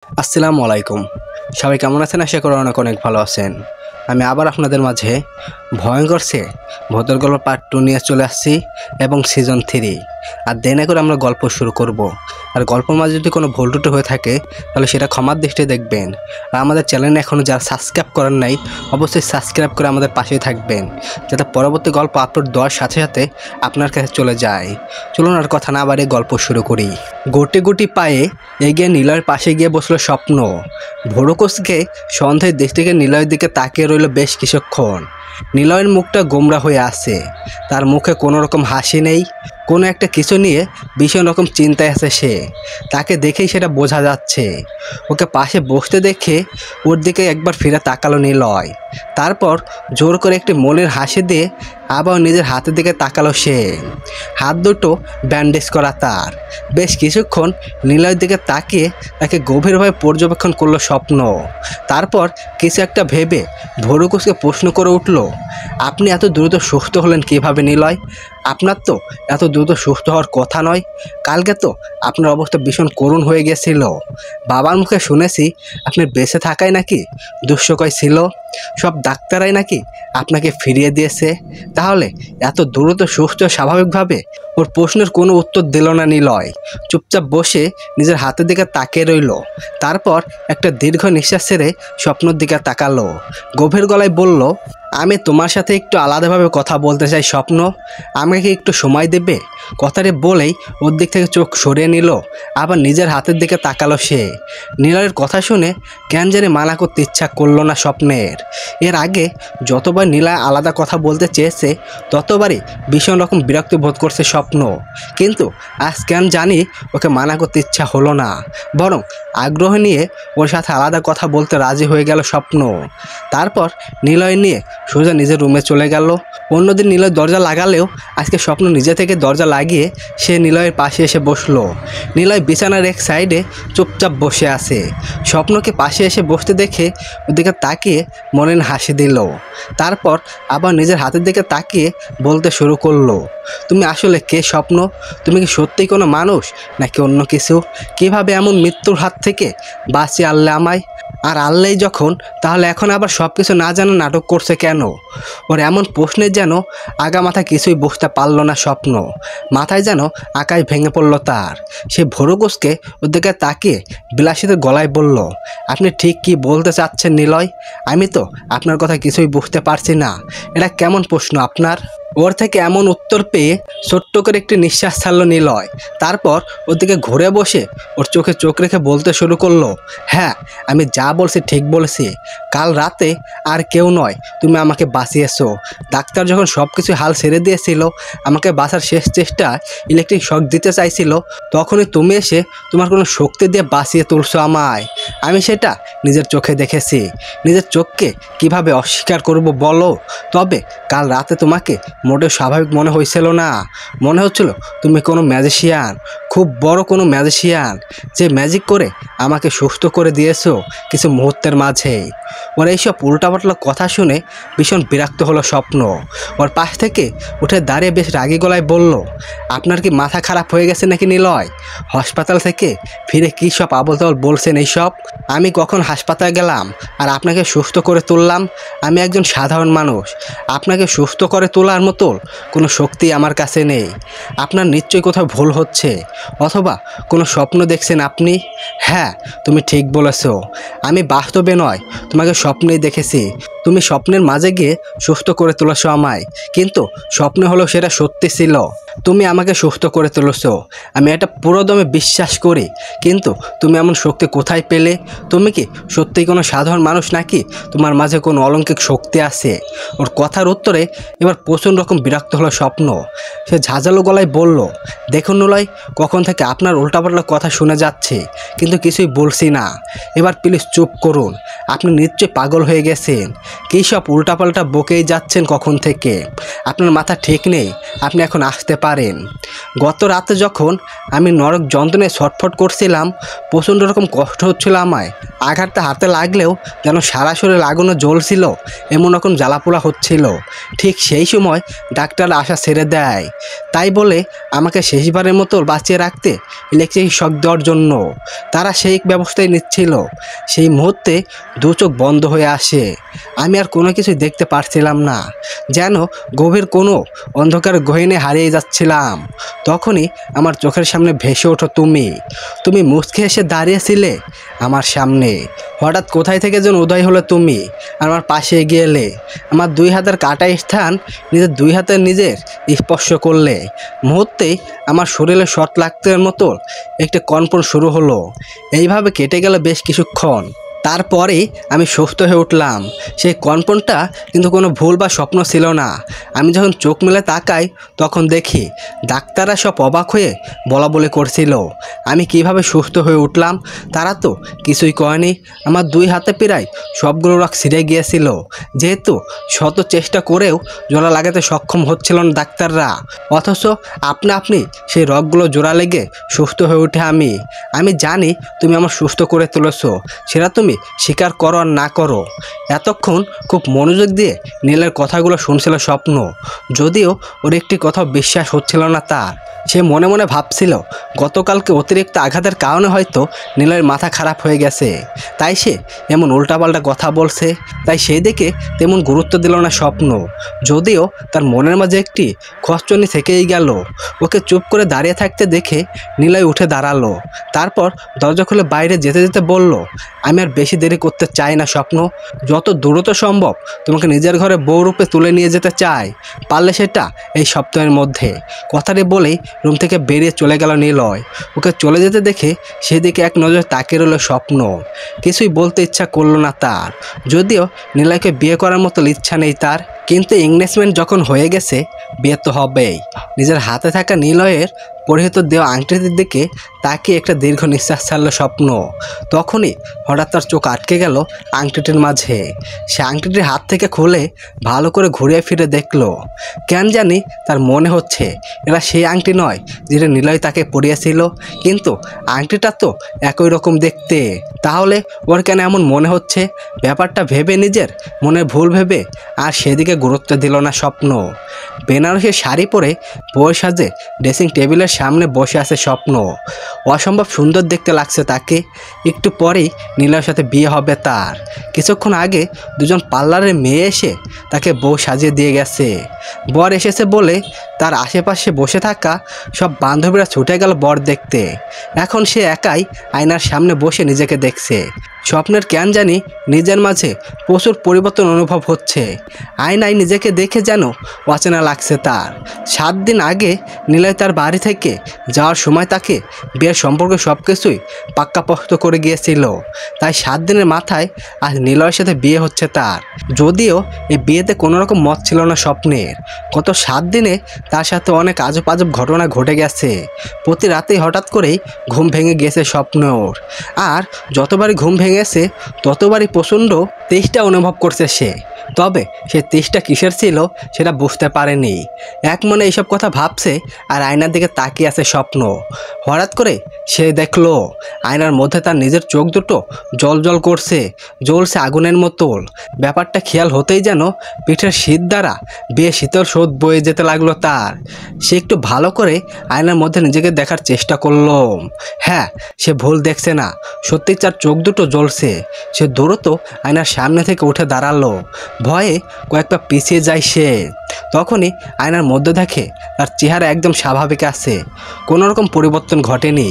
আসসালামু আলাইকুম। সবাই কেমন আছেন? আশা করি অনেক অনেক ভালো আছেন। আমি আবার আপনাদের মাঝে ভয়ঙ্কর সে ভূতের গল্প পার্ট 2 নিয়ে চলে আসছি এবং সিজন 3। আর দেরি করে আমরা গল্প শুরু করব। আর গল্পের মাঝে যদি কোনো ভুল ত্রুটি হয়ে থাকে তাহলে সেটা ক্ষমার দৃষ্টিতে দেখবেন। আর আমাদের চ্যানেলে এখনও যারা সাবস্ক্রাইব করেন নাই অবশ্যই সাবস্ক্রাইব করে আমাদের পাশেই থাকবেন, যাতে পরবর্তী গল্প আপলোড দেওয়ার সাথে সাথে আপনার কাছে চলে যায়। চলুন আর কথা না বাড়িয়ে গল্প শুরু করি। গুটি গুটি পায়ে এগিয়ে নিলয়ের পাশে গিয়ে বসলো স্বপ্ন। ভোরকোসকে সন্ধ্যায় দেশ থেকে নিলয়ের দিকে তাকিয়ে রইল বেশ কিছুক্ষণ। নিলয়ের মুখটা গোমরা হয়ে আছে, তার মুখে কোনো রকম হাসি নেই। কোনো একটা কিছু নিয়ে ভীষণ রকম চিন্তায় আছে সে, তাকে দেখেই সেটা বোঝা যাচ্ছে। ওকে পাশে বসতে দেখে ওর দিকে একবার ফিরে তাকালো নিলয়, তারপর জোর করে একটি মনের হাসি দিয়ে আবার নিজের হাতের দিকে তাকালো সে। হাত দুটো ব্যান্ডেজ করা তার। বেশ কিছুক্ষণ নিলয়ের দিকে তাকিয়ে তাকে গভীরভাবে পর্যবেক্ষণ করলো স্বপ্ন। তারপর কিছু একটা ভেবে ভোরকোসকে প্রশ্ন করে উঠল, আপনি এত দ্রুত সুস্থ হলেন কিভাবে নিলয়? আপনার তো এত দ্রুত সুস্থ হওয়ার কথা নয়। কালকে তো আপনার অবস্থা ভীষণ করুণ হয়ে গেছিল। বাবার মুখে শুনেছি আপনি বেঁচে থাকাই নাকি দুঃসময় ছিল, সব ডাক্তারাই নাকি আপনাকে ফিরিয়ে দিয়েছে। তাহলে এত দ্রুত সুস্থ স্বাভাবিকভাবে? ওর প্রশ্নের কোনো উত্তর দিল না নিলয়। চুপচাপ বসে নিজের হাতের দিকে তাকিয়ে রইল। তারপর একটা দীর্ঘ নিঃশ্বাস ছেড়ে স্বপ্নের দিকে তাকালো। গভীর গলায় বলল, আমি তোমার সাথে একটু আলাদাভাবে কথা বলতে চাই স্বপ্ন, আমাকে একটু সময় দেবে? কথাটি বলেই ওর দিক থেকে চোখ সরিয়ে নিল, আবার নিজের হাতের দিকে তাকালো সে। নিলয়ের কথা শুনে কেন জানি মানা করতে ইচ্ছা করলো না স্বপ্নের। এর আগে যতবার নীলা আলাদা কথা বলতে চেয়েছে ততবারই ভীষণ রকম বিরক্তি বোধ করছে স্বপ্ন, কিন্তু আজ কেন জানি ওকে মানা করতে ইচ্ছা হলো না, বরং আগ্রহ নিয়ে ওর সাথে আলাদা কথা বলতে রাজি হয়ে গেল স্বপ্ন। তারপর নিলয় নিয়ে সোজা নিজের রুমে চলে গেল। অন্যদিন নিলয় দরজা লাগালেও আজকে স্বপ্ন নিজে থেকে দরজা লাগিয়ে সে নিলয়ের পাশে এসে বসলো। নিলয় বিছানার এক সাইডে চুপচাপ বসে আছে। স্বপ্নকে পাশে এসে বসতে দেখে ওদিকে তাকিয়ে মনের হাসি দিল। তারপর আবার নিজের হাতের দিকে তাকিয়ে বলতে শুরু করলো, তুমি আসলে কে স্বপ্ন? তুমি কি সত্যিই কোনো মানুষ নাকি অন্য কিছু? কিভাবে এমন মৃত্যুর হাত থেকে বাঁচিয়ে আনলে আমায়? আর আল্লাহই যখন, তাহলে এখন আবার সব কিছু না জানা নাটক করছে কেন? ওর এমন প্রশ্নে যেন আগা মাথা কিছুই বুঝতে পারল না স্বপ্ন। মাথায় যেন আকাশ ভেঙে পড়ল তার। সে ভোরকোসকে ওর দিকে তাকিয়ে বিলাসিত গলায় বলল, আপনি ঠিক কি বলতে চাচ্ছেন নিলয়? আমি তো আপনার কথা কিছুই বুঝতে পারছি না। এটা কেমন প্রশ্ন আপনার? ওর থেকে এমন উত্তর পেয়ে ছোট্ট করে একটি নিঃশ্বাস ছাড়ল নিলয়। তারপর ওর দিকে ঘুরে বসে ওর চোখে চোখ রেখে বলতে শুরু করলো, হ্যাঁ, আমি যা বলছি ঠিক বলেছি। কাল রাতে আর কেউ নয়, তুমি আমাকে বাঁচিয়েছো। ডাক্তার যখন সব কিছু হাল ছেড়ে দিয়েছিল, আমাকে বাঁচার শেষ চেষ্টা ইলেকট্রিক শক দিতে চাইছিল, তখনই তুমি এসে তোমার কোনো শক্তি দিয়ে বাঁচিয়ে তুলছো আমায়। আমি সেটা নিজের চোখে দেখেছি। নিজের চোখকে কিভাবে অস্বীকার করব বলো? তবে কাল রাতে তোমাকে মোটেও স্বাভাবিক মনে হয়েছিল না। মনে হচ্ছিল তুমি কোনো ম্যাজিশিয়ান, খুব বড় কোনো ম্যাজিশিয়ান, যে ম্যাজিক করে আমাকে সুস্থ করে দিয়েছো কিছু মুহূর্তের মাঝেই। ওর এইসব উল্টাপাল্টা কথা শুনে ভীষণ বিরক্ত হলো স্বপ্ন। ওর পাশ থেকে উঠে দাঁড়িয়ে বেশ রাগী গলায় বলল, আপনার কি মাথা খারাপ হয়ে গেছে নাকি নিলয়? হাসপাতাল থেকে ফিরে কী সব আবল তাবল বলছেন এইসব? আমি কখন হাসপাতালে গেলাম আর আপনাকে সুস্থ করে তুললাম? আমি একজন সাধারণ মানুষ। আপনাকে সুস্থ করে তোলার মতো কোনো শক্তি আমার কাছে নেই। আপনার নিশ্চয়ই কোথাও ভুল হচ্ছে, অথবা কোনো স্বপ্ন দেখছেন আপনি। হ্যাঁ, তুমি ঠিক বলেছ, আমি বাস্তবে নয় তোমাকে স্বপ্নেই দেখেছি। তুমি স্বপ্নের মাঝে গিয়ে সুস্থ করে তুলেছ আমায়, কিন্তু স্বপ্নে হলো সেটা সত্যি ছিল। তুমি আমাকে সুস্থ করে তুলেছ, আমি এটা পুরোদমে বিশ্বাস করি, কিন্তু তুমি এমন শক্তি কোথায় পেলে? তুমি কি সত্যিই কোনো সাধারণ মানুষ নাকি তোমার মাঝে কোনো অলৌকিক শক্তি আছে? ওর কথার উত্তরে এবার প্রচণ্ড রকম বিরক্ত হলো স্বপ্ন। সে ঝাঁঝালো গলায় বলল, দেখুন নিলয়, কখন থেকে আপনার উল্টাপাল্টা কথা শুনে যাচ্ছে, কিন্তু কিছুই বলছি না। এবার প্লিজ চুপ করুন। আপনি নিশ্চয়ই পাগল হয়ে গেছেন। কী সব উল্টাপাল্টা বকেই যাচ্ছেন কখন থেকে? আপনার মাথা ঠিক নেই। আপনি এখন আসতে পারেন। গত রাতে যখন আমি নরক যন্ত্রণায় ছটফট করছিলাম, প্রচণ্ড রকম কষ্ট হচ্ছিল আমায়, আঘাতটা হাতে লাগলেও যেন সারা শরীর আগুনে জ্বলছিল, এমন রকম জ্বালাপোড়া হচ্ছিল। ঠিক সেই সময় ডাক্তার আশা ছেড়ে দেয়, তাই বলে আমাকে শেষবারের মতো বাঁচিয়ে রাখতে ইলেকট্রিক শক দেওয়ার জন্য তারা সেই ব্যবস্থাই নিচ্ছিল। সেই মুহূর্তে দু চোখ বন্ধ হয়ে আসে। আমি আর কোনো কিছুই দেখতে পারছিলাম না, যেন গভীর কোনো অন্ধকার গহীনে হারিয়ে যাচ্ছিলাম। তখনই আমার চোখের সামনে ভেসে ওঠো তুমি মুচকি এসে দাঁড়িয়েছিলে আমার সামনে। হঠাৎ কোথায় থেকে যেন উদয় হলো তুমি, আমার পাশে এগিয়ে এলে, আমার দুই হাতের কাটা স্থান নিজের দুই হাতের নিজের স্পর্শ করলে। মুহূর্তেই আমার শরীরে শট লাগতে মতো একটি কম্পন শুরু হলো। এইভাবে কেটে গেল বেশ কিছুক্ষণ। তারপরেই আমি সুস্থ হয়ে উঠলাম। সেই কম্পনটা কিন্তু কোনো ভুল বা স্বপ্ন ছিল না। আমি যখন চোখ মেলে তাকাই তখন দেখি ডাক্তাররা সব অবাক হয়ে বলাবলি করছিল আমি কিভাবে সুস্থ হয়ে উঠলাম। তারা তো কিছুই করেনি। আমার দুই হাতে প্রায় সবগুলো রক ছিঁড়ে গিয়েছিল, যেহেতু শত চেষ্টা করেও জোড়া লাগাতে সক্ষম হচ্ছিল না ডাক্তাররা। অথচ আপনি সেই রগগুলো জোড়া লেগে সুস্থ হয়ে উঠে আমি জানি তুমি আমার সুস্থ করে তুলেছ, সেটা তুমি স্বীকার করো আর না করো। এতক্ষণ খুব মনোযোগ দিয়ে নীলের কথাগুলো শুনছিল স্বপ্ন, যদিও ওর একটি কথা বিশ্বাস হচ্ছিল না তার। সে মনে মনে ভাবছিল গতকালকে অতিরিক্ত আঘাতের কারণে হয়তো নীলের মাথা খারাপ হয়ে গেছে, তাই সে এমন উল্টাপাল্টা কথা বলছে। তাই সেই দিকে তেমন গুরুত্ব দিল না স্বপ্ন, যদিও তার মনের মাঝে একটি খচচনি থেকেই গেল। ওকে চুপ করে দাঁড়িয়ে থাকতে দেখে নীলয় উঠে দাঁড়ালো। তারপর দরজা খুলে বাইরে যেতে যেতে বলল, আমি আর বেশি দেরি করতে চাই না স্বপ্ন। যত দ্রুত সম্ভব তোমাকে নিজের ঘরে বউরূপে তুলে নিয়ে যেতে চাই, পারলে সেটা এই সপ্তাহের মধ্যে। কথাটি বলেই রুম থেকে বেরিয়ে চলে গেল নীলয়। ওকে চলে যেতে দেখে সেদিকে এক নজর তাকিয়ে রইল স্বপ্ন। কিছুই বলতে ইচ্ছা করলো না তার, যদিও নীলয়কে বিয়ে করার মতো ইচ্ছা নেই তার। কিন্তু এঙ্গেজমেন্ট যখন হয়ে গেছে, বিয়ে তো হবেই। নিজের হাতে থাকা নীলয়ের পরিহিত দেওয়া আংটিটির দিকে তাকিয়ে একটা দীর্ঘ নিঃশ্বাস ছাড়ল স্বপ্ন। তখনই হঠাৎ তার চোখ আটকে গেল আংটিটির মাঝে। সে আংটিটির হাত থেকে খুলে ভালো করে ঘুরিয়ে ফিরে দেখলো। কেন জানি তার মনে হচ্ছে এটা সেই আংটি নয় যেটা নীলয় তাকে পরিয়েছিল, কিন্তু আংটিটা তো একই রকম দেখতে। তাহলে ওর কেন এমন মনে হচ্ছে? ব্যাপারটা ভেবে নিজের মনে ভুল ভেবে আর সেদিকে গুরুত্ব দিল না স্বপ্ন। বেনারসি শাড়ি পরে বই সাজে ড্রেসিং টেবিলের সামনে বসে আছে স্বপ্ন। অসম্ভব সুন্দর দেখতে লাগছে তাকে। একটু পরেই নীলয়ের সাথে বিয়ে হবে তার। কিছুক্ষণ আগে দুজন পার্লারের মেয়ে এসে তাকে বউ সাজিয়ে দিয়ে গেছে। বর এসেছে বলে তার আশেপাশে বসে থাকা সব বান্ধবীরা ছুটে গেল বর দেখতে। এখন সে একাই আয়নার সামনে বসে নিজেকে দেখছে। স্বপ্নের কেন জানি নিজের মাঝে প্রচুর পরিবর্তন অনুভব হচ্ছে। আয়নায় নিজেকে দেখে যেন অচেনা লাগছে তার। 7 দিন আগে নীলয় তার বাড়ি থেকে যাওয়ার সময় তাকে বিয়ের সম্পর্কে সব কিছুই পাক্কাপোক্ত করে গিয়েছিল। তাই 7 দিনের মাথায় আজ নীলয়ের সাথে বিয়ে হচ্ছে তার। যদিও এই বিয়েতে কোনো রকম মত ছিল না স্বপ্নের। গত 7 দিনে তার সাথে অনেক আজব আজব ঘটনা ঘটে গেছে। প্রতি রাতেই হঠাৎ করেই ঘুম ভেঙে গেছে স্বপ্নর। আর যতবারই ঘুম ভেঙেছে ততবারই প্রচণ্ড তেষ্টা অনুভব করছে সে। তবে সে তেষ্টা কিসের ছিল সেটা বুঝতে পারেনি। এক মনে এইসব কথা ভাবছে আর আয়নার দিকে তাকিয়ে আছে স্বপ্ন। হঠাৎ করে সে দেখলো আয়নার মধ্যে তার নিজের চোখ দুটো জল জল করছে, জ্বলছে আগুনের মতোল। ব্যাপারটা খেয়াল হতেই যেন পিঠের শীত দ্বারা বেয়ে শীতল স্রোত বয়ে যেতে লাগলো তার। সে একটু ভালো করে আয়নার মধ্যে নিজেকে দেখার চেষ্টা করলো। হ্যাঁ, সে ভুল দেখছে না, সত্যি তার চোখ দুটো জ্বলছে। সে দ্রুত আয়নার সামনে থেকে উঠে দাঁড়ালো। ভয়ে কয়েক পা পিছিয়ে যায় সে। তখনই আয়নার মধ্যে দেখে তার চেহারা একদম স্বাভাবিক আছে, কোনো রকম পরিবর্তন ঘটেনি।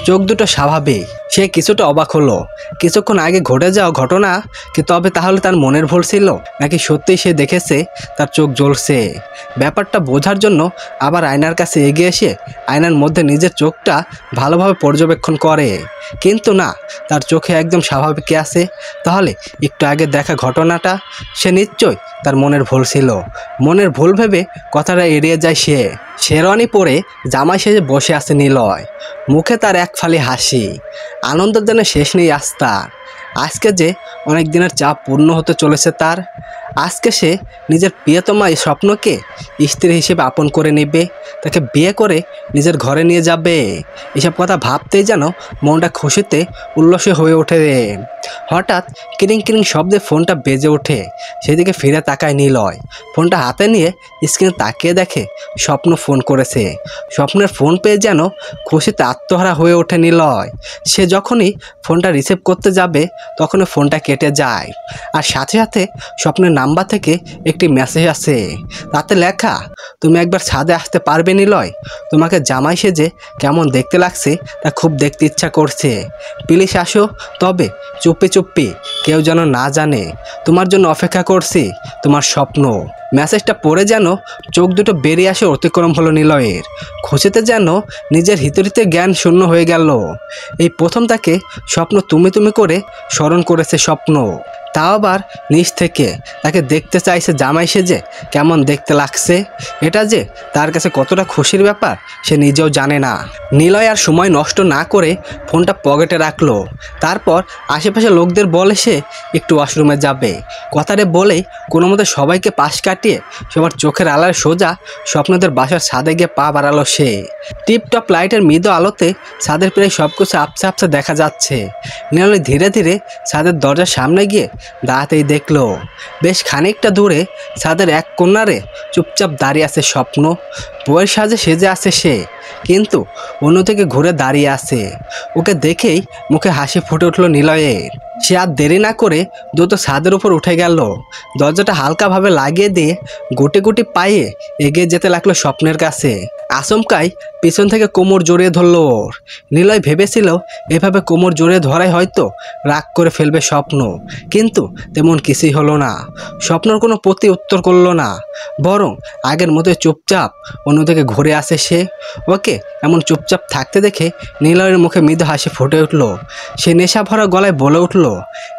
চোখ দুটো স্বাভাবিক। সে কিছুটা অবাক হলো। কিছুক্ষণ আগে ঘটে যাওয়া ঘটনা কি তবে তাহলে তার মনের ভুল ছিল, নাকি সত্যিই সে দেখেছে তার চোখ জ্বলছে? ব্যাপারটা বোঝার জন্য আবার আয়নার কাছে এগিয়ে এসে আয়নার মধ্যে নিজের চোখটা ভালোভাবে পর্যবেক্ষণ করে। কিন্তু না, তার চোখে একদম স্বাভাবিক আছে। তাহলে একটু আগে দেখা ঘটনাটা সে নিশ্চয় তার মনের ভুল ছিল। মনের ভুল ভেবে কথাটা এড়িয়ে যায় সে। শেরওয়ানি পরে জামাই সেজে বসে আছে নীলয়। মুখে তার এক ফালি হাসি। আনন্দের যেন শেষ নেই আজ তার। আজকে যে অনেক দিনের চাপ পূর্ণ হতে চলেছে তার। আজকে সে নিজের প্রিয়তমা এই স্বপ্নকে স্ত্রী হিসেবে আপন করে নেবে, তাকে বিয়ে করে নিজের ঘরে নিয়ে যাবে। এসব কথা ভাবতেই যেন মনটা খুশিতে উল্লসে হয়ে ওঠে। হঠাৎ কিরিং কিরিং শব্দে ফোনটা বেজে ওঠে। সেদিকে ফিরে তাকায় নিলয়। ফোনটা হাতে নিয়ে স্ক্রিনে তাকিয়ে দেখে স্বপ্ন ফোন করেছে। স্বপ্নের ফোন পেয়ে যেন খুশিতে আত্মহারা হয়ে ওঠে নিলয়। সে যখনই ফোনটা রিসিভ করতে যাবে তখনই ফোনটা কেটে যায়। আর সাথে সাথে স্বপ্নের নাম্বার থেকে একটি মেসেজ আসে। তাতে লেখা, তুমি একবার ছাদে আসতে পারবে নিলয়? তোমাকে জামাই সেজে কেমন দেখতে লাগছে তা খুব দেখতে ইচ্ছা করছে। প্লিজ আসো, তবে চুপি চুপি, কেউ যেন না জানে। তোমার জন্য অপেক্ষা করছি। তোমার স্বপ্ন। মেসেজটা পড়ে যেন চোখ দুটো বেরিয়ে আসে অতিক্রম হলো নিলয়ের। খুশিতে যেন নিজের হিতরিতে জ্ঞান শূন্য হয়ে গেল। এই প্রথম তাকে স্বপ্ন তুমি তুমি করে স্মরণ করেছে স্বপ্ন। তাও আবার নিজ থেকে তাকে দেখতে চাইছে জামাই সেজে কেমন দেখতে লাগছে। এটা যে তার কাছে কতটা খুশির ব্যাপার সে নিজেও জানে না। নিলয় আর সময় নষ্ট না করে ফোনটা পকেটে রাখলো। তারপর আশেপাশে লোকদের বলে সে একটু ওয়াশরুমে যাবে। কথাটা বলেই কোনো মতে সবাইকে পাশ কাটিয়ে সবার চোখের আড়ালে সোজা স্বপ্নদের বাসার ছাদে গিয়ে পা বাড়ালো সে। টিপটপ লাইটের মৃদু আলোতে ছাদের প্রায় সব কিছু আপসা আপসা দেখা যাচ্ছে। নিলয় ধীরে ধীরে ছাদের দরজার সামনে গিয়ে দাঁড়াতেই দেখলো বেশ খানিকটা দূরে ছাদের এক কোণারে চুপচাপ দাঁড়িয়ে আছে স্বপ্ন। বউয়ের সাজে সেজে আছে সে, কিন্তু অন্য থেকে ঘুরে দাঁড়িয়ে আছে। ওকে দেখেই মুখে হাসি ফুটে উঠল নিলয়ের। সে আর দেরি না করে দ্রুত ছাদের উপর উঠে গেল। দরজাটা হালকাভাবে লাগিয়ে দিয়ে গুটি গুটি পায়ে এগিয়ে যেতে লাগলো স্বপ্নের কাছে। আচমকাই পিছন থেকে কোমর জড়িয়ে ধরলো ওর। নিলয় ভেবেছিল এভাবে কোমর জড়িয়ে ধরাই হয়তো রাগ করে ফেলবে স্বপ্ন, কিন্তু তেমন কিছুই হলো না। স্বপ্নর কোনো প্রতি উত্তর করলো না, বরং আগের মতো চুপচাপ অন্যদিকে ঘুরে আসে সে। ওকে এমন চুপচাপ থাকতে দেখে নিলয়ের মুখে মৃদু হাসি ফুটে উঠল। সে নেশা ভরা গলায় বলে উঠল,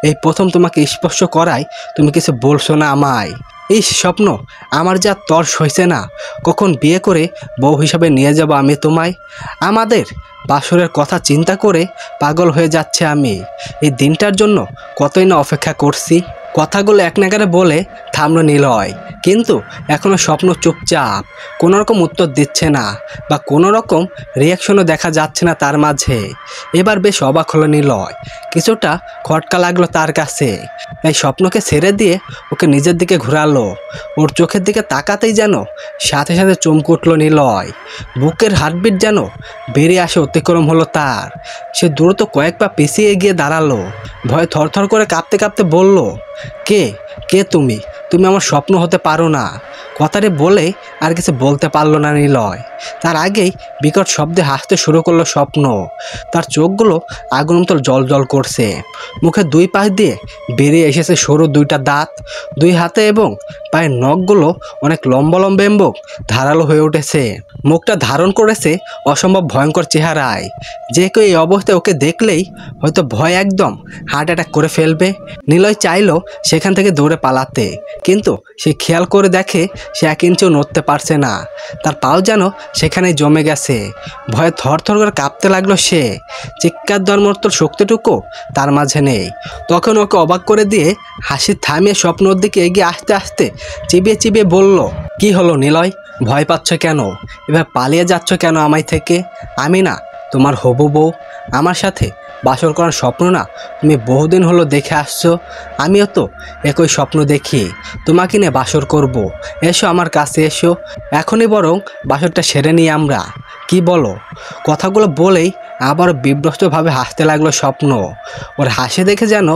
এই প্রথম তোমাকে স্পর্শ করায় তুমি কিছু বলছো না আমায়। এই স্বপ্ন, আমার যা তর্স হয়েছে না, কখন বিয়ে করে বউ হিসাবে নিয়ে যাব আমি তোমায়। আমাদের বাসরের কথা চিন্তা করে পাগল হয়ে যাচ্ছে আমি। এই দিনটার জন্য কতই না অপেক্ষা করছি। কথাগুলো এক নাগারে বলে থামলো নিলয়, কিন্তু এখনও স্বপ্ন চুপচাপ, কোনো রকম উত্তর দিচ্ছে না বা কোনো রকম রিয়াকশনও দেখা যাচ্ছে না তার মাঝে। এবার বেশ অবাক হলো নিলয়, কিছুটা খটকা লাগলো তার কাছে। তাই স্বপ্নকে ছেড়ে দিয়ে ওকে নিজের দিকে ঘোরালো। ওর চোখের দিকে তাকাতেই যেন সাথে সাথে চমকে উঠল নিলয়। বুকের হার্টবিট যেন বেরিয়ে আসে অতিক্রম হলো তার। সে দ্রুত কয়েক পা পিছিয়ে গিয়ে দাঁড়ালো। ভয়ে থরথর করে কাঁপতে কাঁপতে বলল, কে কে তুমি? তুমি আমার স্বপ্ন হতে পারো না। কথাটি বলে আর কিছু বলতে পারল না নিলয়। তার আগেই বিকট শব্দে হাসতে শুরু করলো স্বপ্ন। তার চোখগুলো আগুনের মতো জল জল করছে। মুখে দুই পাশ দিয়ে বেরিয়ে এসেছে সরু দুইটা দাঁত। দুই হাতে এবং পায়ের নখগুলো অনেক লম্বা লম্বা এবং ধারালো হয়ে উঠেছে। মুখটা ধারণ করেছে অসম্ভব ভয়ঙ্কর চেহারায়। যে কেউ এই অবস্থায় ওকে দেখলেই হয়তো ভয় একদম হার্ট অ্যাটাক করে ফেলবে। নিলয় চাইলো সেখান থেকে দৌড়ে পালাতে, কিন্তু সে খেয়াল করে দেখে সে এক ইঞ্চিও নড়তে পারছে না। তার পাও যেন সেখানেই জমে গেছে। ভয়ে থরথর করে কাঁপতে লাগলো সে। চিৎকার দেওয়ার মতো শক্তিটুকু তার মাঝে নেই। তখন ওকে অবাক করে দিয়ে হাসি থামিয়ে স্বপ্নর দিকে এগিয়ে আসতে আসতে চিবিয়ে চিবিয়ে বলল, কি হলো নিলয়? ভয় পাচ্ছ কেন? এবার পালিয়ে যাচ্ছ কেন আমায় থেকে? আমি না তোমার হবু বউ। আমার সাথে বাসর করার স্বপ্ন না তুমি বহুদিন হলো দেখে আসছো। আমিও তো একই স্বপ্ন দেখি, তোমাকে নিয়ে বাসর করব। এসো আমার কাছে এসো, এখনই বরং বাসরটা সেরে নিই আমরা, কি বলো? কথাগুলো বলেই আবার বিব্রতভাবে হাসতে লাগলো স্বপ্ন। ওর হাসি দেখে যেন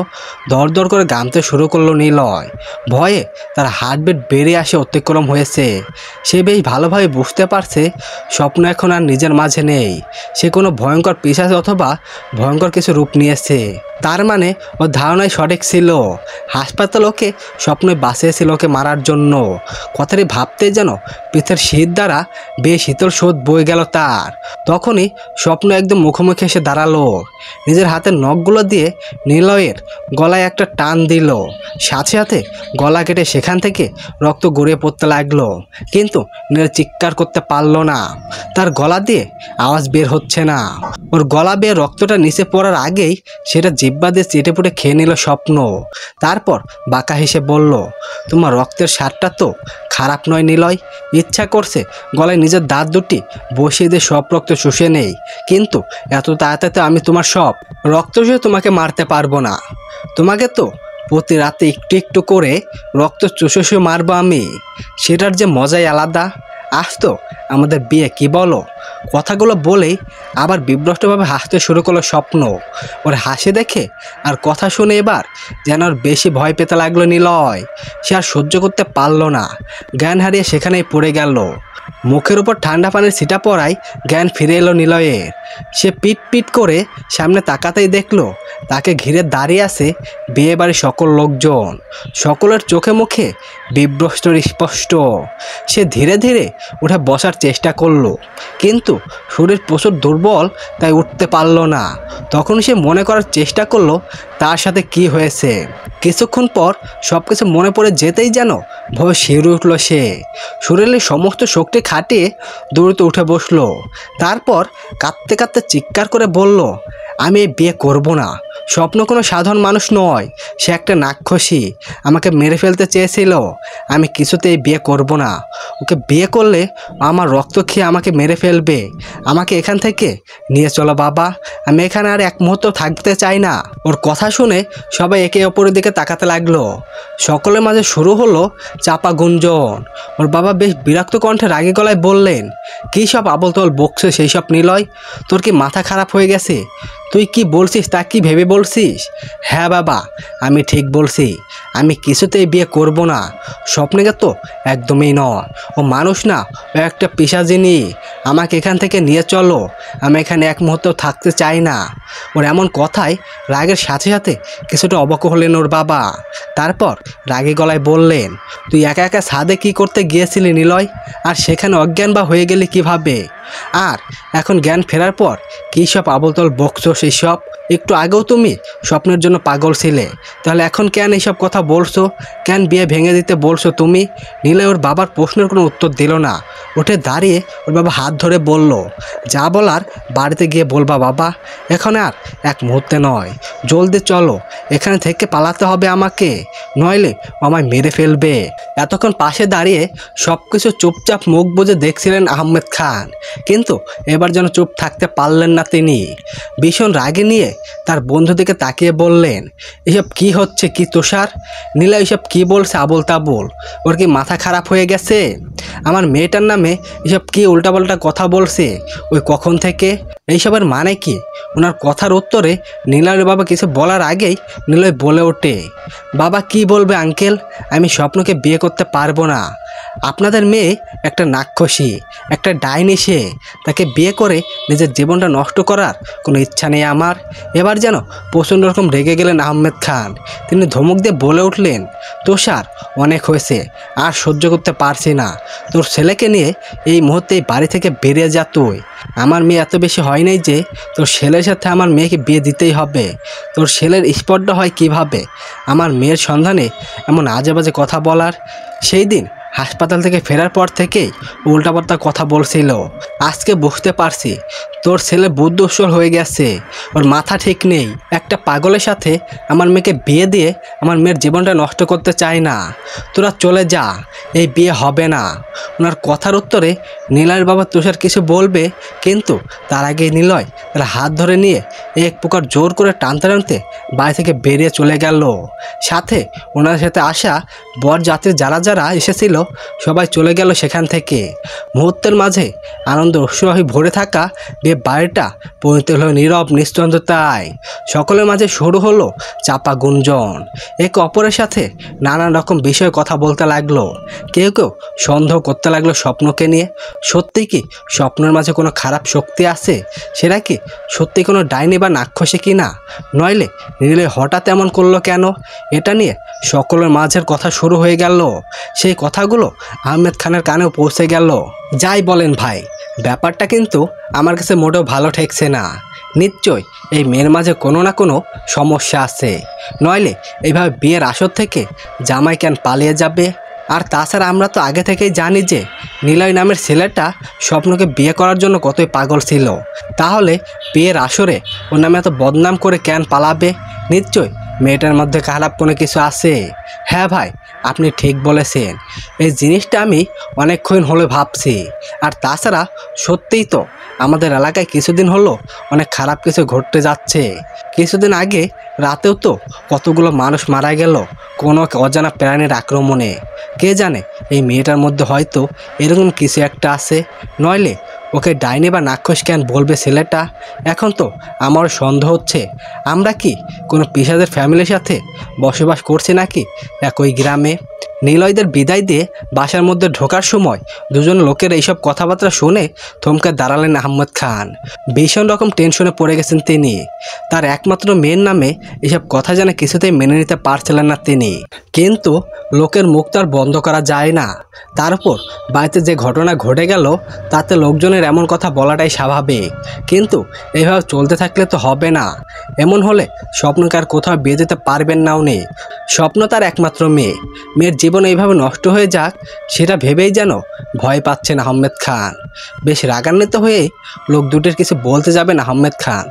দর দর করে গামতে শুরু করলো নিলয়। ভয়ে তার হার্টবিট বেড়ে আসে অতিক্রম হয়েছে। সে বেশ ভালোভাবে বুঝতে পারছে স্বপ্ন এখন আর নিজের মাঝে নেই। সে কোনো ভয়ঙ্কর পিশাচ অথবা ভয়ঙ্কর কিছু রূপ নিয়েছে। তার মানে ওর ধারণাই সঠিক ছিল। হাসপাতাল ওকে স্বপ্নই বাঁচিয়েছিল ওকে মারার জন্য। কথাটি ভাবতে যেন পিঠের শীত দ্বারা বেশ শীতল স্রোত বয়ে গেল তার। তখনই স্বপ্ন একদম মুখ মুখোমুখি এসে দাঁড়ালো। নিজের হাতের নখগুলো দিয়ে নিলয়ের গলায় একটা টান দিল। সাথে সাথে গলা কেটে সেখান থেকে রক্ত গড়িয়ে পড়তে লাগলো। কিন্তু নিলয় চিৎকার করতে পারল না। তার গলা দিয়ে আওয়াজ বের হচ্ছে না। ওর গলা বেয়ে রক্তটা নিচে পড়ার আগেই সেটা জিহ্বা দিয়ে চেটেপুটে খেয়ে নিল স্বপ্ন। তারপর বাঁকা হেসে বলল, তোমার রক্তের স্বাদটা তো খারাপ নয় নিলয়। ইচ্ছা করছে গলায় নিজের দাঁত দুটি বসিয়ে দিয়ে সব রক্ত শুষে নেই, কিন্তু এত তাড়াতাড়ি আমি তোমার সব রক্ত শুষে তোমাকে মারতে পারবো না। তোমাকে তো প্রতি রাতে একটু একটু করে রক্ত চুষে শুষে মারবো আমি। সেটার যে মজাই আলাদা। আজ তো আমাদের বিয়ে, কি বলো? কথাগুলো বলেই আবার বিব্রতভাবে হাসতে শুরু করলো স্বপ্ন। ওর হাসি দেখে আর কথা শুনে এবার যেন ওর বেশি ভয় পেতে লাগলো নিলয়। সে আর সহ্য করতে পারলো না। জ্ঞান হারিয়ে সেখানেই পড়ে গেল। মুখের উপর ঠান্ডা পানির ছিটা পড়ায় জ্ঞান ফিরে এলো নিলয়ের। সে পিট পিট করে সামনে তাকাতেই দেখলো তাকে ঘিরে দাঁড়িয়ে আছে বিয়েবাড়ির সকল লোকজন। সকলের চোখে মুখে বিভ্রষ্ট স্পষ্ট। সে ধীরে ধীরে উঠে বসার চেষ্টা করলো, কিন্তু শরীর প্রচুর দুর্বল, তাই উঠতে পারল না। তখন সে মনে করার চেষ্টা করলো তার সাথে কি হয়েছে। কিছুক্ষণ পর সব কিছু মনে পড়ে যেতেই যেন ভয়ে শিউরে উঠল সে। শরীরের সমস্ত শক্তি খাটিয়ে দ্রুত উঠে বসলো। তারপর কাঁদতে কাঁদতে চিৎকার করে বলল, আমি এই বিয়ে করব না। স্বপ্ন কোনো সাধারণ মানুষ নয়, সে একটা রাক্ষসী। আমাকে মেরে ফেলতে চেয়েছিল। আমি কিছুতেই বিয়ে করব না। ওকে বিয়ে করলে আমার রক্ত খেয়ে আমাকে মেরে ফেলবে। আমাকে এখান থেকে নিয়ে চলো বাবা। আমি এখানে আর এক মুহূর্ত থাকতে চাই না। ওর কথা শুনে সবাই একে অপরের দিকে তাকাতে লাগলো। সকলের মাঝে শুরু হলো চাপা গুঞ্জন। ওর বাবা বেশ বিরক্ত কণ্ঠে রাগী গলায় বললেন, কী সব আবলতল বকছে সেই সব নিলয়? তোর কি মাথা খারাপ হয়ে গেছে? তুই কি বলছিস তা কি ভেবে বলছিস? হ্যাঁ বাবা, আমি ঠিক বলছি। আমি কিছুতেই বিয়ে করব না। স্বপ্নকে তো একদমই নয়। ও মানুষ না, ও একটা পিশাচিনী। আমাকে এখান থেকে নিয়ে চলো। আমি এখানে এক মুহূর্ত থাকতে চাই না। ওর এমন কথায় রাগের সাথে সাথে কিছুটা অবাক হলেন ওর বাবা। তারপর রাগী গলায় বললেন, তুই একা একা ছাদে কি করতে গিয়েছিলি নিলয়? আর সেখানে অজ্ঞান বা হয়ে গেলি কিভাবে? আর এখন জ্ঞান ফেরার পর কী সব আবলতল বকছো সেই সব? একটু আগেও তুমি স্বপ্নের জন্য পাগল ছিলে, তাহলে এখন কেন এইসব কথা বলছো? কেন বিয়ে ভেঙে দিতে বলছো তুমি? নিলয় ওর বাবার প্রশ্নের কোনো উত্তর দিল না। উঠে দাঁড়িয়ে ওর বাবা হাত ধরে বলল, যা বলার বাড়িতে গিয়ে বলবা বাবা। এখন আর এক মুহূর্তে নয়, জলদি চলো। এখানে থেকে পালাতে হবে আমাকে, নইলে আমায় মেরে ফেলবে। এতক্ষণ পাশে দাঁড়িয়ে সব কিছু চুপচাপ মুখ বুজে দেখছিলেন আহমেদ খান, কিন্তু এবার যেন চুপ থাকতে পারলেন না তিনি। ভীষণ রাগে নিয়ে তার বন্ধু দিকে তাকিয়ে বললেন, এসব কি হচ্ছে কি তুষার? নীলা এসব কি বলছে আবোল তাবোল? ওর কি মাথা খারাপ হয়ে গেছে? আমার মেয়েটার নামে এসব কি উল্টাপাল্টা কথা বলছে ওই কখন থেকে? এইসবের মানে কি? ওনার কথার উত্তরে নীলয়ের বাবা কিছু বলার আগেই নিলয় বলে ওঠে, বাবা কি বলবে আঙ্কেল? আমি স্বপ্নকে বিয়ে করতে পারবো না। আপনাদের মেয়ে একটা রাক্ষসী, একটা ডাইনি। সে তাকে বিয়ে করে নিজের জীবনটা নষ্ট করার কোনো ইচ্ছা নেই আমার। এবার যেন প্রচণ্ড রকম রেগে গেলেন আহমেদ খান। তিনি ধমক দিয়ে বলে উঠলেন, তুষার অনেক হয়েছে, আর সহ্য করতে পারছি না। তোর ছেলেকে নিয়ে এই মুহূর্তে বাড়ি থেকে বেরিয়ে যা তুই। আমার মেয়ে এত বেশি হয় নাই যে তোর ছেলের সাথে আমার মেয়েকে বিয়ে দিতেই হবে। তোর ছেলের স্পর্ধা হয় কিভাবে আমার মেয়ের সন্ধানে এমন আজে বাজে কথা বলার? সেই দিন হাসপাতাল থেকে ফেরার পর থেকেই উল্টাপাল্টা কথা বলছিল। আজকে বুঝতে পারছি তোর ছেলে বুদ্ধস্বর হয়ে গেছে, ওর মাথা ঠিক নেই। একটা পাগলের সাথে আমার মেয়েকে বিয়ে দিয়ে আমার মেয়ের জীবনটা নষ্ট করতে চাই না। তোরা চলে যা, এই বিয়ে হবে না। ওনার কথার উত্তরে নিলয়ের বাবা তুষার কিছু বলবে, কিন্তু তার আগে নিলয় তার হাত ধরে নিয়ে এক প্রকার জোর করে টানতে টানতে বাড়ি থেকে বেরিয়ে চলে গেল। সাথে ওনার সাথে আসা বরযাত্রী যারা যারা এসেছিল সবাই চলে গেল সেখান থেকে। মুহূর্তের মাঝে আনন্দ উৎসাহে ভরে থাকা বিয়ে বাড়িটা পরিণত হলো নীরব নিস্তব্ধতায়। সকলের মাঝে শুরু হলো চাপা গুঞ্জন। একে অপরের সাথে নানান রকম বিষয়ে কথা বলতে লাগলো। কেউ কেউ সন্দেহ করতে লাগলো স্বপ্নকে নিয়ে। সত্যি কি স্বপ্নের মাঝে কোনো খারাপ শক্তি আছে? সেটা কি সত্যি কোনো ডাইনি বা রাক্ষসী কি না? নইলে নিলয় হঠাৎ এমন করলো কেন? এটা নিয়ে সকলের মাঝের কথা শুরু হয়ে গেল। সেই কথাগুলো আহমেদ খানের কানেও পৌঁছে গেল। যাই বলেন ভাই, ব্যাপারটা কিন্তু আমার কাছে মোটেও ভালো ঠেকছে না। নিশ্চয় এই মেয়ের মাঝে কোনো না কোনো সমস্যা আছে, নইলে এইভাবে বিয়ের আসর থেকে জামাই কেন পালিয়ে যাবে। আর তাছাড়া আমরা তো আগে থেকেই জানি যে নিলয় নামের ছেলেটা স্বপ্নকে বিয়ে করার জন্য কতই পাগল ছিল, তাহলে বিয়ের আসরে ওর নামে এত বদনাম করে কেন পালাবে? নিশ্চয় মেয়েটার মধ্যে খারাপ কোনো কিছু আছে। হ্যাঁ ভাই, আপনি ঠিক বলেছেন, এই জিনিসটা আমি অনেকক্ষণ হলে ভাবছি। আর তাছাড়া সত্যিই তো আমাদের এলাকায় কিছুদিন হলো অনেক খারাপ কিছু ঘটতে যাচ্ছে। কিছুদিন আগে রাতেও তো কতগুলো মানুষ মারা গেল কোনো অজানা প্রাণীর আক্রমণে। কে জানে এই মেয়েটার মধ্যে হয়তো এরকম কিছু একটা আছে, নইলে ওকে ডাইনি বা নাক্ষস কেন বলবে ছেলেটা। এখন তো আমার সন্দেহ হচ্ছে আমরা কি কোনো পিসাদের ফ্যামিলির সাথে বসবাস করছি নাকি একই গ্রামে। নিলয়দের বিদায় দিয়ে বাসার মধ্যে ঢোকার সময় দুজন লোকের এইসব কথাবার্তা শুনে থমকে দাঁড়ালেন আহমেদ খান। ভীষণ রকম টেনশনে পড়ে গেছেন তিনি। তার একমাত্র মেয়ের নামে এসব কথা জানে কিছুতেই মেনে নিতে পারছিলেন না তিনি। কিন্তু লোকের মুখ তো আর বন্ধ করা যায় না। তার উপর বাড়িতে যে ঘটনা ঘটে গেল তাতে লোকজনের এমন কথা বলাটাই স্বাভাবিক। কিন্তু এইভাবে চলতে থাকলে তো হবে না। এমন হলে স্বপ্নকে আর কোথাও বিয়ে দিতে পারবেন না উনি। স্বপ্ন তার একমাত্র মেয়ে, মেয়ের জীবন এইভাবে নষ্ট হয়ে যাক সেটা ভেবেই যেন ভয় পাচ্ছেন আহমেদ খান। বেশ রাগান্বিত হয়ে লোক দুটির কিছু বলতে যাবেন আহমেদ খান,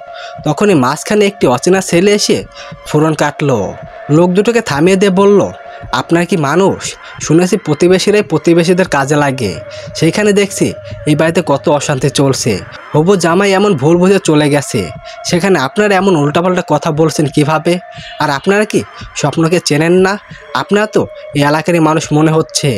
তখনই মাঝখানে একটি অচেনা ছেলে এসে ফোরন কাটলো। লোক দুটোকে থামিয়ে দিয়ে বলল, আপনার কি মানুষ? শুনেছি প্রতিবেশীরাই প্রতিবেশীদের কাজে লাগে, সেইখানে দেখছি এই বাড়িতে কত অশান্তি চলছে। হবু জামাই এমন ভুল বুঝে চলে গেছে, সেখানে আপনারা এমন উল্টাপাল্টা কথা বলছেন কিভাবে? আর আপনারা কি স্বপ্নকে চেনেন না? আপনারা তো এই এলাকারই মানুষ মনে হচ্ছে।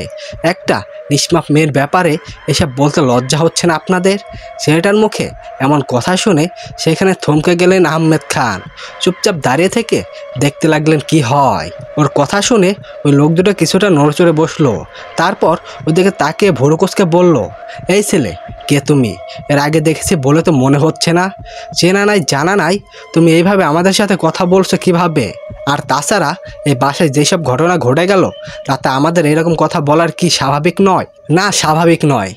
একটা নিষ্পাপ মেয়ের ব্যাপারে এসব বলতে লজ্জা হচ্ছে না আপনাদের? ছেলেটার মুখে এমন কথা শুনে সেখানে থমকে গেলেন আহমেদ খান। চুপচাপ দাঁড়িয়ে থেকে দেখতে লাগলেন কি হয়। ওর কথা শুনে ওই লোক দুটো কিছুটা নড়চড়ে বসলো। তারপর ওদিকে তাকিয়ে ভোরকোসকে বলল, এই ছেলে, কে তুমি? এর আগে দেখেছি বলে তো মনে হচ্ছে না। চেনা নাই জানা নাই, তুমি এইভাবে আমাদের সাথে কথা বলছো কিভাবে? আর তাছাড়া এই বাসায় যেসব ঘটনা ঘটে গেল তাতে আমাদের এরকম কথা বলার কি স্বাভাবিক নয়? না, স্বাভাবিক নয়।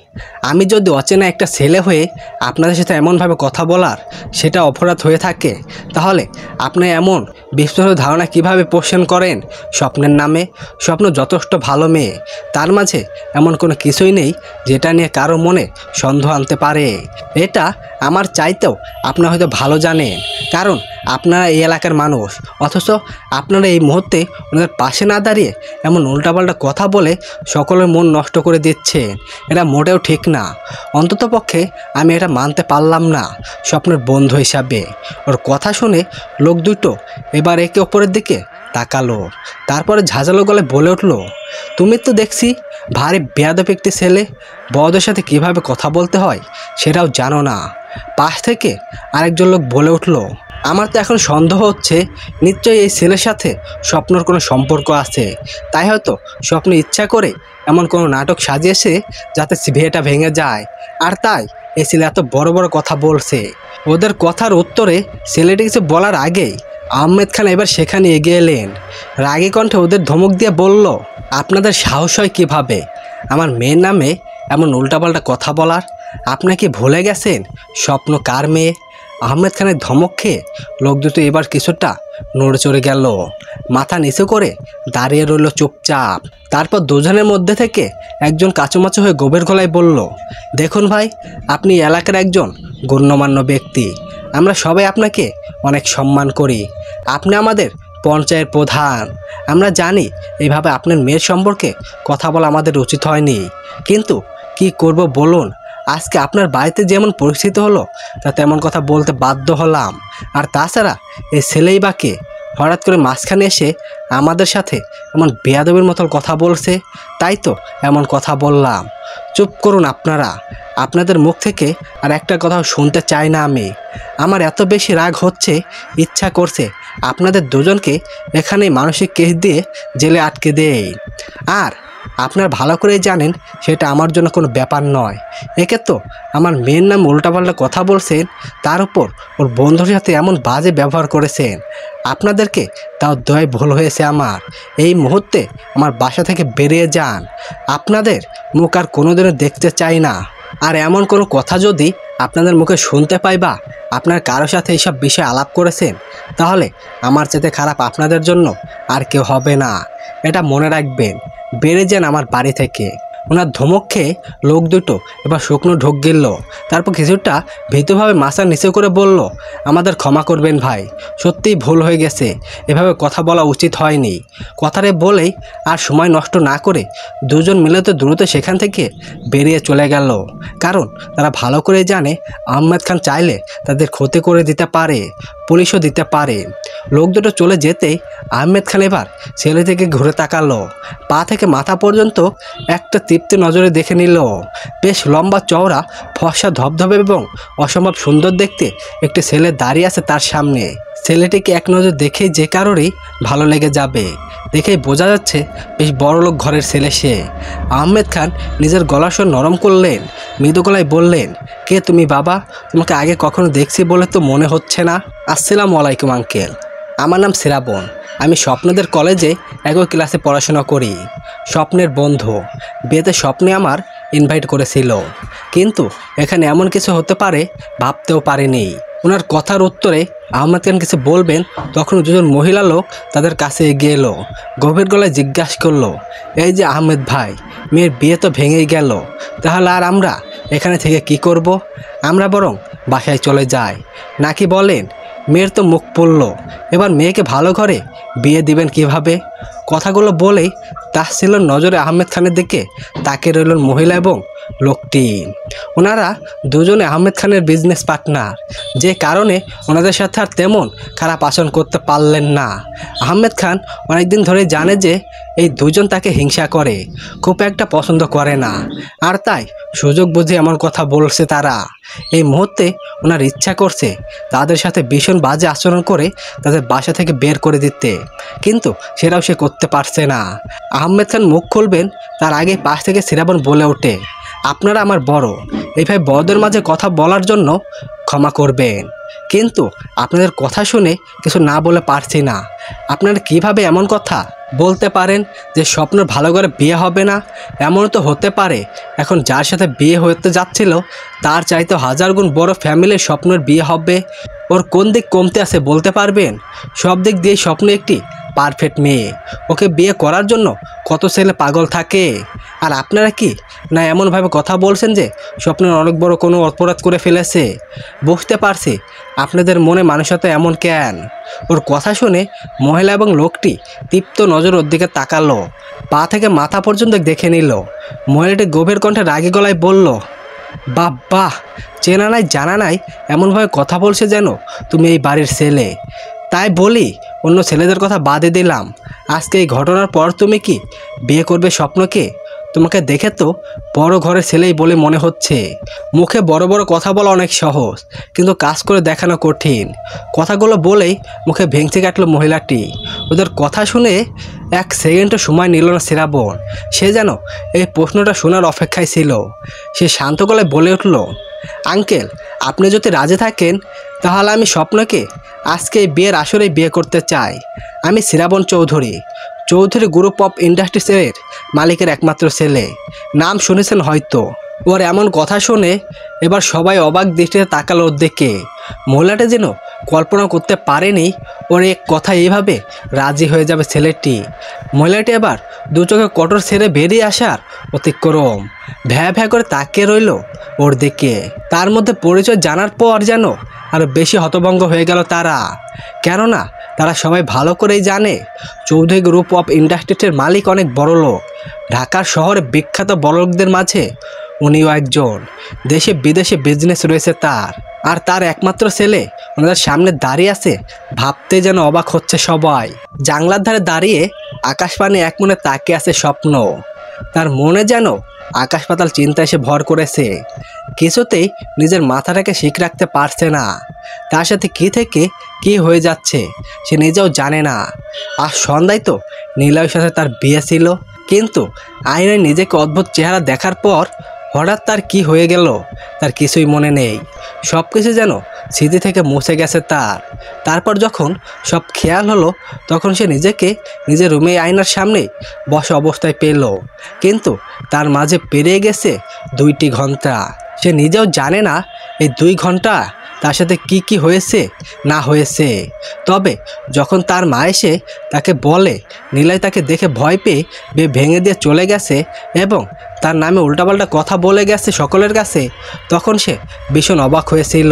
আমি যদি অচেনা একটা ছেলে হয়ে আপনাদের সাথে এমনভাবে কথা বলার সেটা অপরাধ হয়ে থাকে, তাহলে আপনি এমন বিস্ফোরক ধারণা কিভাবে পোষণ করেন স্বপ্নের নামে? স্বপ্ন যথেষ্ট ভালো মেয়ে, তার মাঝে এমন কোনো কিছুই নেই যেটা নিয়ে কারো মনে সন্দেহ আনতে পারে। এটা আমার চাইতেও আপনারা হয়তো ভালো জানেন, কারণ আপনারা এই এলাকার মানুষ। অথচ আপনারা এই মুহূর্তে ওনাদের পাশে না দাঁড়িয়ে এমন উল্টাপাল্টা কথা বলে সকলের মন নষ্ট করে দিচ্ছেন। এটা মোটেও ঠিক না। অন্ততপক্ষে আমি এটা মানতে পারলাম না স্বপ্নের বন্ধু হিসাবে। ওর কথা শুনে লোক দুটো এবার একে অপরের দিকে তাকালো। তারপরে ঝাঁঝালো গলায় বলে উঠল, তুমি তো দেখছি ভারী বেয়াদব একটি ছেলে। বড়দের সাথে কিভাবে কথা বলতে হয় সেটাও জানো না। পাশ থেকে আরেকজন লোক বলে উঠল, আমার তো এখন সন্দেহ হচ্ছে নিশ্চয়ই এই ছেলের সাথে স্বপ্নর কোনো সম্পর্ক আছে। তাই হয়তো স্বপ্ন ইচ্ছা করে এমন কোনো নাটক সাজিয়েছে যাতে বিয়েটা ভেঙে যায়। আর তাই এই ছেলে এত বড় বড় কথা বলছে। ওদের কথার উত্তরে ছেলেটি কিছু বলার আগেই আহমেদ খান এবার সেখানে এগিয়ে এলেন। রাগী কণ্ঠে ওদের ধমক দিয়ে বলল, আপনাদের সাহস হয় কীভাবে আমার মেয়ের নামে এমন উল্টাপাল্টা কথা বলার? আপনি কি ভুলে গেছেন স্বপ্ন কার মেয়ে? আহমেদ খানের ধমক খেয়ে লোক দুটো এবার কিছুটা নড়ে চড়ে গেল, মাথা নিচু করে দাঁড়িয়ে রইল চুপচাপ। তারপর দুজনের মধ্যে থেকে একজন কাচুমাচু হয়ে গভীর গলায় বলল, দেখুন ভাই, আপনি এলাকার একজন গণ্যমান্য ব্যক্তি। আমরা সবাই আপনাকে অনেক সম্মান করি। আপনি আমাদের পঞ্চায়েত প্রধান। আমরা জানি এইভাবে আপনার মেয়ের সম্পর্কে কথা বলা আমাদের উচিত হয়নি, কিন্তু কি করব বলুন? আজকে আপনার বাড়িতে যেমন পরিস্থিতি হলো তাতে এমন কথা বলতে বাধ্য হলাম। আর তাছাড়া এই ছেলেই বাকে হঠাৎ করে মাঝখানে এসে আমাদের সাথে এমন বেয়াদবের মতো কথা বলছে, তাই তো এমন কথা বললাম। চুপ করুন আপনারা, আপনাদের মুখ থেকে আর একটা কথাও শুনতে চাই না আমি। আমার এত বেশি রাগ হচ্ছে, ইচ্ছা করছে আপনাদের দুজনকে এখানেই মানসিক কেস দিয়ে জেলে আটকে দেই। আর আপনার ভালো করেই জানেন সেটা আমার জন্য কোনো ব্যাপার নয়। একে তো আমার মেয়ের নাম উল্টাপাল্টা কথা বলছেন, তার উপর ওর বন্ধুর সাথে এমন বাজে ব্যবহার করেছেন। আপনাদেরকে তাও দয় ভুল হয়েছে আমার। এই মুহূর্তে আমার বাসা থেকে বেরিয়ে যান। আপনাদের মুখ আর কোনোদিনও দেখতে চাই না। আর এমন কোনো কথা যদি আপনাদের মুখে শুনতে পাই বা আপনার কারোর সাথে এইসব বিষয়ে আলাপ করেছেন, তাহলে আমার চেয়ে খারাপ আপনাদের জন্য আর কেউ হবে না। এটা মনে রাখবেন। বেড়ে যান আমার বাড়ি থেকে। ওনার ধমক খেয়ে লোক দুটো এবার শুকনো ঢোক গেল। তারপর কিছুটা ভীতভাবে মাথা নিচু করে বলল, আমাদের ক্ষমা করবেন ভাই, সত্যিই ভুল হয়ে গেছে, এভাবে কথা বলা উচিত হয়নি। কথাটা বলেই আর সময় নষ্ট না করে দুজন মিলে তো দ্রুত সেখান থেকে বেরিয়ে চলে গেল। কারণ তারা ভালো করে জানে আহমেদ খান চাইলে তাদের ক্ষতি করে দিতে পারে, পুলিশও দিতে পারে। লোক দুটো চলে যেতেই আহমেদ খান এবার ছেলে থেকে ঘুরে তাকালো। পা থেকে মাথা পর্যন্ত একটা তৃপ্তি নজরে দেখে নিল। বেশ লম্বা চওড়া, ফর্সা, ধবধবে এবং অসম্ভব সুন্দর দেখতে একটি ছেলে দাঁড়িয়ে আছে তার সামনে। ছেলেটিকে এক নজর দেখেই যে কারোরই ভালো লেগে যাবে। দেখেই বোঝা যাচ্ছে বেশ বড়লোক ঘরের ছেলে সে। আহমেদ খান নিজের গলার স্বর নরম করলেন, মৃদু গলায় বললেন, কে তুমি বাবা? তোমাকে আগে কখনো দেখছি বলে তো মনে হচ্ছে না। আসসালামু আলাইকুম আঙ্কেল, আমার নাম শ্রাবণ। আমি স্বপ্নদের কলেজে একই ক্লাসে পড়াশোনা করি। স্বপ্নের বন্ধু বিয়েতে স্বপ্নে আমার ইনভাইট করেছিল, কিন্তু এখানে এমন কিছু হতে পারে ভাবতেও পারিনি। ওনার কথার উত্তরে আহমেদ খান কিছু বলবেন, তখন দুজন মহিলা লোক তাদের কাছে এগিয়ে এলো। গভীর গলায় জিজ্ঞাসা করলো, এই যে আহমেদ ভাই, মেয়ের বিয়ে তো ভেঙেই গেল, তাহলে আর আমরা এখানে থেকে কি করব? আমরা বরং বাসায় চলে যাই, নাকি বলেন? মেয়ের তো মুখ পড়ল, এবার মেয়েকে ভালো ঘরে বিয়ে দিবেন কিভাবে? কথাগুলো বলেই তাহসিলুর নজরে আহমেদ খানের দিকে তাকিয়ে রইল মহিলা এবং লোকটি। ওনারা দুজনে আহমেদ খানের বিজনেস পার্টনার, যে কারণে ওনাদের সাথে আর তেমন খারাপ আচরণ করতে পারলেন না। আহমেদ খান অনেকদিন ধরে জানে যে এই দুজন তাকে হিংসা করে, খুব একটা পছন্দ করে না, আর তাই সুযোগ বুঝে এমন কথা বলছে তারা। এই মুহূর্তে ওনার ইচ্ছা করছে তাদের সাথে ভীষণ বাজে আচরণ করে তাদের বাসা থেকে বের করে দিতে, কিন্তু সেটাও সে করতে পারছে না। আহমেদ খান মুখ খুলবেন তার আগে পাশ থেকে শ্রাবণ বলে ওঠে, আপনারা আমার বড়, এইভাবে বড়দের মাঝে কথা বলার জন্য ক্ষমা করবেন, কিন্তু আপনাদের কথা শুনে কিছু না বলে পারছি না। আপনারা কিভাবে এমন কথা বলতে পারেন যে স্বপ্নের ভালো করে বিয়ে হবে না? এমন তো হতে পারে এখন যার সাথে বিয়ে হতে যাচ্ছিল তার চাইতে হাজার গুণ বড় ফ্যামিলির স্বপ্নের বিয়ে হবে। ওর কোন দিক কমতে আছে বলতে পারবেন? সব দিক দিয়ে স্বপ্ন একটি পারফেক্ট মেয়ে, ওকে বিয়ে করার জন্য কত ছেলে পাগল থাকে। আর আপনারা কি না এমনভাবে কথা বলছেন যে স্বপ্নের অনেক বড় কোনো অপরাধ করে ফেলেছে? বুঝতে পারছি আপনাদের মনে মানসিকতা এমন কেন। ওর কথা শুনে মহিলা এবং লোকটি তীব্র নজর ওর দিকে তাকালো, পা থেকে মাথা পর্যন্ত দেখে নিল। মহিলাটি গভীর কণ্ঠে রাগী গলায় বলল, বাবা, চেনা নাই জানা নাই এমনভাবে কথা বলছে যেন তুমি এই বাড়ির ছেলে। তাই বলি অন্য ছেলেদের কথা বাদে দিলাম, আজকে এই ঘটনার পর তুমি কি বিয়ে করবে স্বপ্নকে? তোমাকে দেখে তো বড় ঘরের ছেলেই বলে মনে হচ্ছে। মুখে বড় বড় কথা বলা অনেক সহজ, কিন্তু কাজ করে দেখানো কঠিন। কথাগুলো বলেই মুখে ভেঙচি কাটল মহিলাটি। ওদের কথা শুনে এক সেকেন্ডও সময় নিল না শ্রাবণ। সে যেন এই প্রশ্নটা শোনার অপেক্ষায় ছিল। সে শান্ত গলায় বলে উঠল, আঙ্কেল, আপনি যদি রাজি থাকেন তাহলে আমি স্বপ্নকে আজকে এই বিয়ের আসরেই বিয়ে করতে চাই। আমি শ্রাবণ চৌধুরী, চৌধুরী গ্রুপ অফ ইন্ডাস্ট্রিজের মালিকের একমাত্র ছেলে। নাম শুনেছেন হয়তো। ওর এমন কথা শুনে এবার সবাই অবাক দৃষ্টিতে তাকালো ওর দিকে। মহিলাটা যেন কল্পনা করতে পারেনি ওর এক কথা এইভাবে রাজি হয়ে যাবে ছেলেটি। মহিলাটি এবার দু চোখে কটর ছেড়ে বেরিয়ে আসার অতিক্রম ভ্যা ভ্যা করে তাকিয়ে রইল ওর দিকে। তার মধ্যে পরিচয় জানার পর যেন আরও বেশি হতভম্ব হয়ে গেল তারা, কেননা তারা সবাই ভালো করেই জানে চৌধুরী গ্রুপ অফ ইন্ডাস্ট্রিজের মালিক অনেক বড় লোক। ঢাকার শহরে বিখ্যাত বড়লোকদের মাঝে উনিও একজন। দেশে বিদেশে বিজনেস রয়েছে তার, আর তার একমাত্র ছেলে ওনাদের সামনে দাঁড়িয়ে আছে ভাবতে যেন অবাক হচ্ছে সবাই। জানলার ধারে দাঁড়িয়ে আকাশ পানে এক মনে তাকিয়ে আছে স্বপ্ন। তার মনে যেন আকাশ পাতাল চিন্তা এসে ভর করেছে। কিছুতেই নিজের মাথাটাকে ঠিক রাখতে পারছে না। তার সাথে কী থেকে কী হয়ে যাচ্ছে সে নিজেও জানে না। আর সন্ধ্যায় তো নীলয়ের সাথে তার বিয়ে ছিল, কিন্তু আয়নায় নিজেকে অদ্ভুত চেহারা দেখার পর হঠাৎ তার কি হয়ে গেল তার কিছুই মনে নেই। সব কিছু যেন স্মৃতি থেকে মুছে গেছে তার। তারপর যখন সব খেয়াল হলো তখন সে নিজেকে নিজের রুমে আয়নার সামনে বসা অবস্থায় পেল, কিন্তু তার মাঝে পেরিয়ে গেছে 2টি ঘন্টা। সে নিজেও জানে না এই 2 ঘন্টা তার সাথে কি কি হয়েছে না হয়েছে। তবে যখন তার মা এসে তাকে বলে নিলয় তাকে দেখে ভয় পেয়ে ভেঙে দিয়ে চলে গেছে এবং তার নামে উল্টাপাল্টা কথা বলে গেছে সকলের কাছে, তখন সে ভীষণ অবাক হয়েছিল।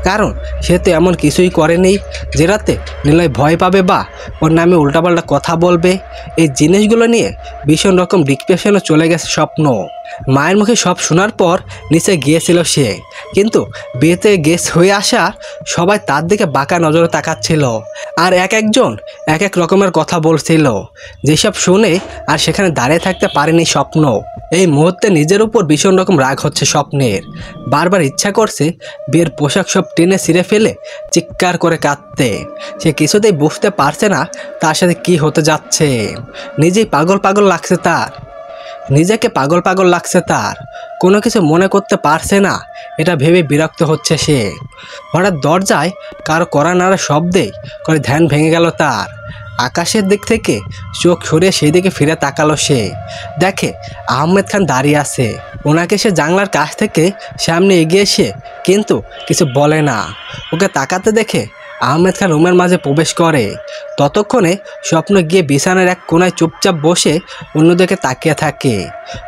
কারণ সে তো এমন কিছুই করেনি যেটাতে নিলয় ভয় পাবে বা ওর নামে উল্টাপাল্টা কথা বলবে। এই জিনিসগুলো নিয়ে ভীষণ রকম ডিপ্রেশনে চলে গেছে স্বপ্ন। মায়ের মুখে সব শোনার পর নিচে গিয়েছিল সে, কিন্তু বিয়েতে গেস্ট হয়ে আসা সবাই তার দিকে বাঁকা নজরে তাকাচ্ছিল আর একজন এক এক রকমের কথা বলছিল, যেসব শুনে আর সেখানে দাঁড়িয়ে থাকতে পারেনি স্বপ্ন। এই মুহূর্তে নিজের উপর ভীষণ রকম রাগ হচ্ছে স্বপ্নের। বারবার ইচ্ছা করছে বিয়ের পোশাক সব টেনে ছিঁড়ে ফেলে চিৎকার করে কাঁদতে। সে কিছুতেই বুঝতে পারছে না তার সাথে কি হতে যাচ্ছে। নিজেই পাগল পাগল লাগছে তার, নিজেকে পাগল পাগল লাগছে তার, কোনো কিছু মনে করতে পারছে না। এটা ভেবে বিরক্ত হচ্ছে সে। হঠাৎ দরজায় কারো কড়া নাড়া শব্দে করে ধ্যান ভেঙে গেল তার। আকাশের দিক থেকে চোখ সরিয়ে সেই দিকে ফিরে তাকালো সে। দেখে আহমেদ খান দাঁড়িয়ে আছে। ওনাকে সে জানলার কাছ থেকে সামনে এগিয়ে এসে কিন্তু কিছু বলে না। ওকে তাকাতে দেখে আহমেদ খান রুমের মাঝে প্রবেশ করে। ততক্ষণে স্বপ্ন গিয়ে বিছানার এক কোনায় চুপচাপ বসে অন্যদিকে তাকিয়ে থাকে।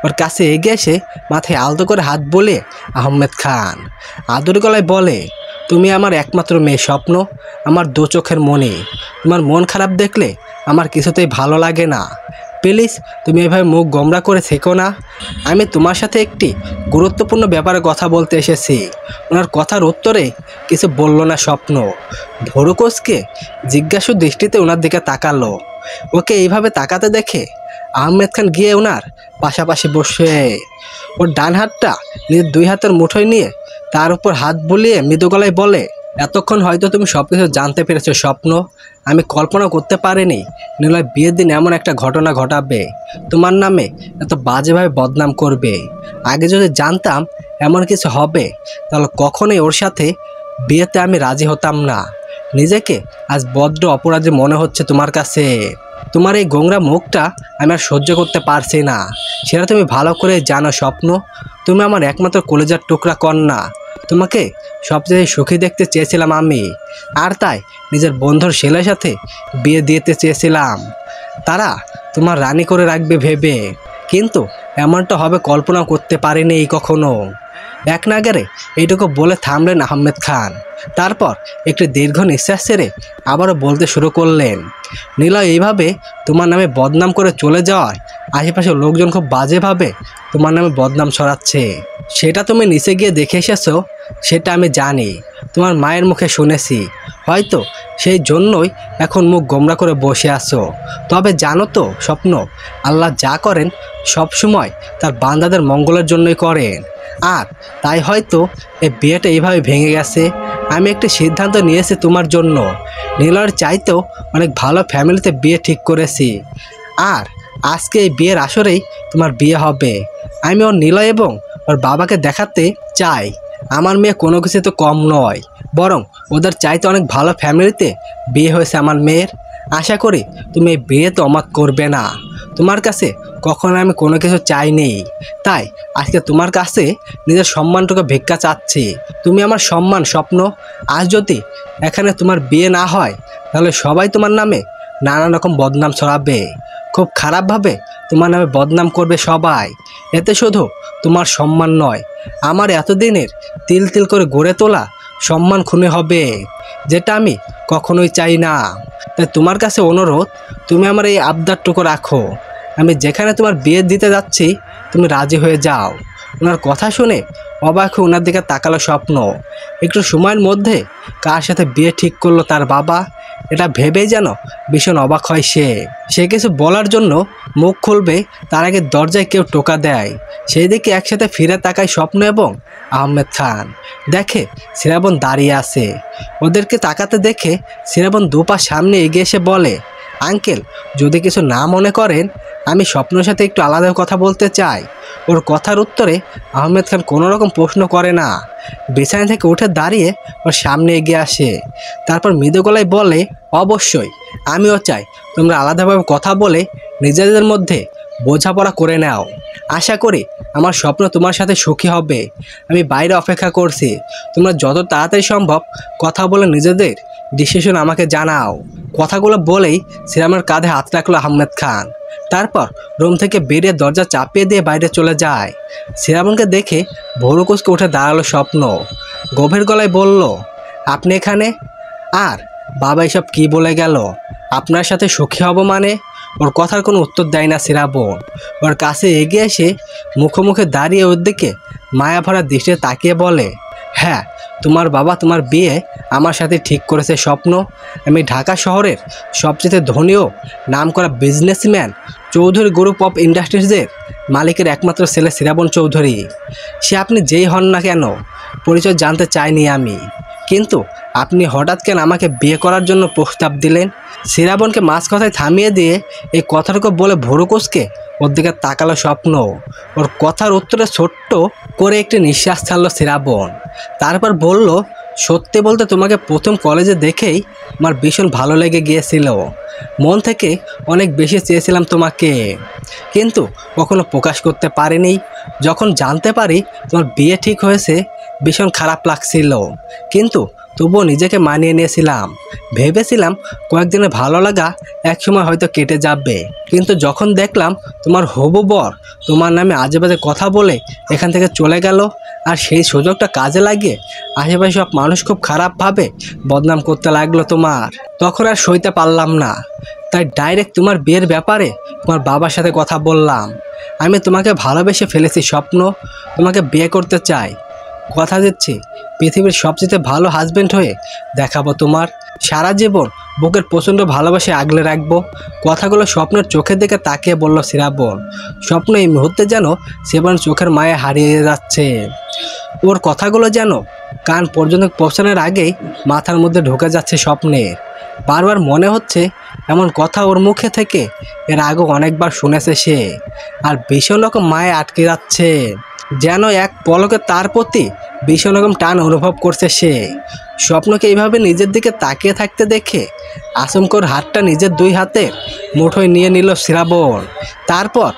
ওর কাছে এগিয়ে এসে মাথায় আলতো করে হাত বলে আহমেদ খান আদুর গলায় বলে, তুমি আমার একমাত্র মেয়ে স্বপ্ন, আমার 2 চোখের মনি। তোমার মন খারাপ দেখলে আমার কিছুতেই ভালো লাগে না। প্লিজ তুমি এভাবে মুখ গোমরা করে থেকো না। আমি তোমার সাথে একটি গুরুত্বপূর্ণ ব্যাপারে কথা বলতে এসেছি। ওনার কথার উত্তরে কিছু বলল না স্বপ্ন। ভরুকোসকে জিজ্ঞাসু দৃষ্টিতে ওনার দিকে তাকালো। ওকে এইভাবে তাকাতে দেখে আহমেদ খান গিয়ে ওনার পাশাপাশি বসে ওর ডান হাতটা নিজের 2 হাতের মুঠোয় নিয়ে তার উপর হাত বুলিয়ে মৃদু গলায় বলে, এতক্ষণ হয়তো তুমি সব কিছু জানতে পেরেছো স্বপ্ন। আমি কল্পনা করতে পারিনি নিলয় বিয়ের দিন এমন একটা ঘটনা ঘটাবে, তোমার নামে এত বাজেভাবে বদনাম করবে। আগে যদি জানতাম এমন কিছু হবে তাহলে কখনোই ওর সাথে বিয়েতে আমি রাজি হতাম না। নিজেকে আজ বড্ড অপরাধী মনে হচ্ছে তোমার কাছে। তোমার এই গোংরা মুখটা আমি আর সহ্য করতে পারছি না, সেটা তুমি ভালো করে জানো স্বপ্ন। তুমি আমার একমাত্র কলেজার টুকরা কন্যা। তোমাকে সবচেয়ে সুখী দেখতে চেয়েছিলাম আমি, আর তাই নিজের বন্ধুর ছেলের সাথে বিয়ে দিতে চেয়েছিলাম, তারা তোমার রানী করে রাখবে ভেবে। কিন্তু এমনটা হবে কল্পনা করতে পারিনি কখনো। এক নাগারে এইটুকু বলে থামলেন আহমেদ খান। তারপর একটি দীর্ঘ নিঃশ্বাস ছেড়ে আবারও বলতে শুরু করলেন, নিলয় এইভাবে তোমার নামে বদনাম করে চলে যাওয়ায় আশেপাশের লোকজন খুব বাজেভাবে তোমার নামে বদনাম ছড়াচ্ছে। সেটা তুমি নিচে গিয়ে দেখে এসেছো, সেটা আমি জানি, তোমার মায়ের মুখে শুনেছি। হয়তো সেই জন্যই এখন মুখ গোমরা করে বসে আছো। তবে জানো তো স্বপ্ন, আল্লাহ যা করেন সব সময় তার বান্দাদের মঙ্গলের জন্যই করেন। আর তাই হয়তো এই বিয়েটা এইভাবে ভেঙে গেছে। আমি একটি সিদ্ধান্ত নিয়েছি তোমার জন্য। নিলয়ের চাইতেও অনেক ভালো ফ্যামিলিতে বিয়ে ঠিক করেছি। আর আজকে এই বিয়ের আসরেই তোমার বিয়ে হবে। আমি ওর নিলয় এবং ওর বাবাকে দেখাতে চাই আমার মেয়ে কোনো কিছু তো কম নয়, বরং ওদের চাইতে অনেক ভালো ফ্যামিলিতে বিয়ে হয়েছে আমার মেয়ের। আশা করি তুমি এই বিয়েতে অমত করবে না। তোমার কাছে কখনো আমি কোনো কিছু চাইনি, তাই আজকে তোমার কাছে নিজের সম্মানটুকু ভিক্ষা চাচ্ছি। তুমি আমার সম্মান স্বপ্ন। আজ যদি এখানে তোমার বিয়ে না হয় তাহলে সবাই তোমার নামে নানা রকম বদনাম ছড়াবে, খুব খারাপভাবে তোমার নামে বদনাম করবে সবাই। এতে শুধু তোমার সম্মান নয়, আমার এতদিনের তিল তিল করে গড়ে তোলা সম্মান খুনে হবে, যেটা আমি কখনোই চাই না। তাই তোমার কাছে অনুরোধ, তুমি আমার এই আবদারটুকু রাখো। আমি যেখানে তোমার বিয়ে দিতে যাচ্ছি তুমি রাজি হয়ে যাও। ওনার কথা শুনে অবাক হয়ে ওনার দিকে তাকালো স্বপ্ন। একটু সময়ের মধ্যে কার সাথে বিয়ে ঠিক করলো তার বাবা, এটা ভেবেই যেন ভীষণ অবাক হয় সে কিছু বলার জন্য মুখ খুলবে তার আগে দরজায় কেউ টোকা দেয়। সেই দিকে একসাথে ফিরে তাকায় স্বপ্ন এবং আহমেদ খান। দেখে শ্রাবণ দাঁড়িয়ে আছে। ওদেরকে তাকাতে দেখে শ্রাবণ 2 পা সামনে এগিয়ে এসে বলে, আঙ্কেল যদি কিছু না মনে করেন আমি স্বপ্নের সাথে একটু আলাদা কথা বলতে চাই। ওর কথার উত্তরে আহমেদ খান কোনো রকম প্রশ্ন করে না, বিছানা থেকে উঠে দাঁড়িয়ে ওর সামনে এগিয়ে আসে। তারপর মৃদু গলায় বলে, অবশ্যই আমিও চাই তোমরা আলাদাভাবে কথা বলে নিজেদের মধ্যে বোঝাপড়া করে নাও। আশা করি আমার স্বপ্ন তোমার সাথে সুখী হবে। আমি বাইরে অপেক্ষা করছি। তোমরা যত তাড়াতাড়ি সম্ভব কথা বলে নিজেদের ডিসিশন আমাকে জানাও। কথাগুলো বলেই শ্রীরামের কাঁধে হাত রাখলো আহমেদ খান। তারপর রুম থেকে বেরিয়ে দরজা চাপিয়ে দিয়ে বাইরে চলে যায়। শ্রীরামনকে দেখে ভোরু কুঁচকে উঠে দাঁড়ালো স্বপ্ন। গভীর গলায় বলল, আপনি এখানে? আর বাবা এসব কি বলে গেল? আপনার সাথে সুখী হব মানে? ওর কথার কোনো উত্তর দেয় না শ্রাবণ। ওর কাছে এগিয়ে এসে মুখোমুখি দাঁড়িয়ে ওর দিকে মায়া ভরা দৃষ্টিতে তাকিয়ে বলে, হ্যাঁ, তোমার বাবা তোমার বিয়ে আমার সাথে ঠিক করেছে স্বপ্ন। আমি ঢাকা শহরের সবচেয়ে ধনী ও নামকরা বিজনেসম্যান চৌধুরী গ্রুপ অফ ইন্ডাস্ট্রিজের মালিকের একমাত্র ছেলে শ্রাবণ চৌধুরী। সে আপনি যেই হন না কেন, পরিচয় জানতে চাইনি আমি। কিন্তু আপনি হঠাৎ কেন আমাকে বিয়ে করার জন্য প্রস্তাব দিলেন? শ্রাবণকে মাঝ কথায় থামিয়ে দিয়ে এই কথাটুকু বলে ভোরু কুঁচকে ওর দিকে তাকালো স্বপ্ন। ওর কথার উত্তরে ছোট্ট করে একটি নিঃশ্বাস ছাড়লো শ্রাবণ। তারপর বলল, সত্যি বলতে তোমাকে প্রথম কলেজে দেখেই আমার ভীষণ ভালো লেগে গিয়েছিল। মন থেকে অনেক বেশি চেয়েছিলাম তোমাকে, কিন্তু কখনো প্রকাশ করতে পারিনি। যখন জানতে পারি তোমার বিয়ে ঠিক হয়েছে, ভীষণ খারাপ লাগছিল, কিন্তু তবুও নিজেকে মানিয়ে নিয়েছিলাম। ভেবেছিলাম কয়েকদিনের ভালো লাগা একসময় হয়তো কেটে যাবে, কিন্তু যখন দেখলাম তোমার হবু বর তোমার নামে আজেবাজে কথা বলে এখান থেকে চলে গেল, আর সেই সুযোগটা কাজে লাগিয়ে আশেপাশে সব মানুষ খুব খারাপভাবে বদনাম করতে লাগলো তোমার, তখন আর সইতে পারলাম না। তাই ডাইরেক্ট তোমার বিয়ের ব্যাপারে তোমার বাবার সাথে কথা বললাম। আমি তোমাকে ভালোবেসে ফেলেছি স্বপ্ন, তোমাকে বিয়ে করতে চাই। কথা দিচ্ছি পৃথিবীর সবচেয়ে ভালো হাজবেন্ড হয়ে দেখাবো তোমার। সারা জীবন বুকের প্রচণ্ড ভালোবাসে আগলে রাখবো। কথাগুলো স্বপ্নের চোখের দিকে তাকিয়ে বলল শ্রাবণ। স্বপ্ন এই মুহূর্তে যেন শ্রাবণ চোখের মায়ে হারিয়ে যাচ্ছে। ওর কথাগুলো যেন কান পর্যন্ত পৌঁছানোর আগেই মাথার মধ্যে ঢুকে যাচ্ছে স্বপ্নের। বারবার মনে হচ্ছে এমন কথা ওর মুখে থেকে এর আগেও অনেকবার শুনেছে সে, আর ভীষণ রকম মায়ে আটকে যাচ্ছে। যেন এক পলকে তার প্রতি ভীষণ রকম টান অনুভব করছে সে। স্বপ্নকে এইভাবে নিজের দিকে তাকিয়ে থাকতে দেখে আচমকর হাতটা নিজের দুই হাতের মুঠোয় নিয়ে নিল শ্রাবণ। তারপর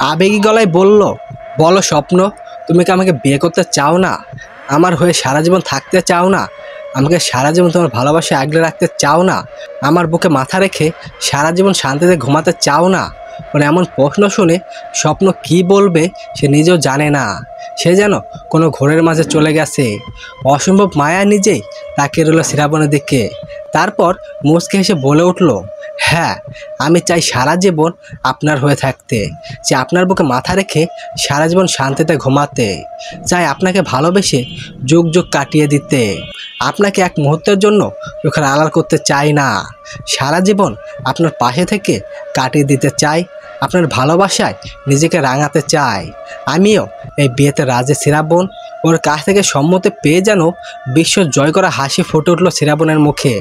আবেগী গলায় বলল, বলো স্বপ্ন, তুমি কি আমাকে বিয়ে করতে চাও না? আমার হয়ে সারা জীবন থাকতে চাও না? আমাকে সারা জীবন তোমার ভালোবাসা আগলে রাখতে চাও না? আমার বুকে মাথা রেখে সারা জীবন শান্তিতে ঘুমাতে চাও না? মানে এমন প্রশ্ন শুনে স্বপ্ন কি বলবে সে নিজেও জানে না। সে যেন কোনো ঘোরের মাঝে চলে গেছে। অসম্ভব মায়া নিজেই তাকিয়ে রইল শ্রাবণের দিকে। তারপর মুচকে হেসে বলে উঠল, হ্যাঁ, আমি চাই সারা জীবন আপনার হয়ে থাকতে, যে আপনার বুকে মাথা রেখে সারা জীবন শান্তিতে ঘুমাতে চাই, আপনাকে ভালোবেসে যুগ যুগ কাটিয়ে দিতে। আপনাকে এক মুহূর্তের জন্য চোখের আড়াল করতে চাই না। সারা জীবন আপনার পাশে থেকে কাটিয়ে দিতে চাই, আপনার ভালোবাসায় নিজেকে রাঙাতে চাই। আমিও এই বিয়েতে রাজি শ্রাবণ। ওর কাছ থেকে সম্মতি পেয়ে যেন বিশ্ব জয় করা হাসি ফুটে উঠল শ্রাবণের মুখে।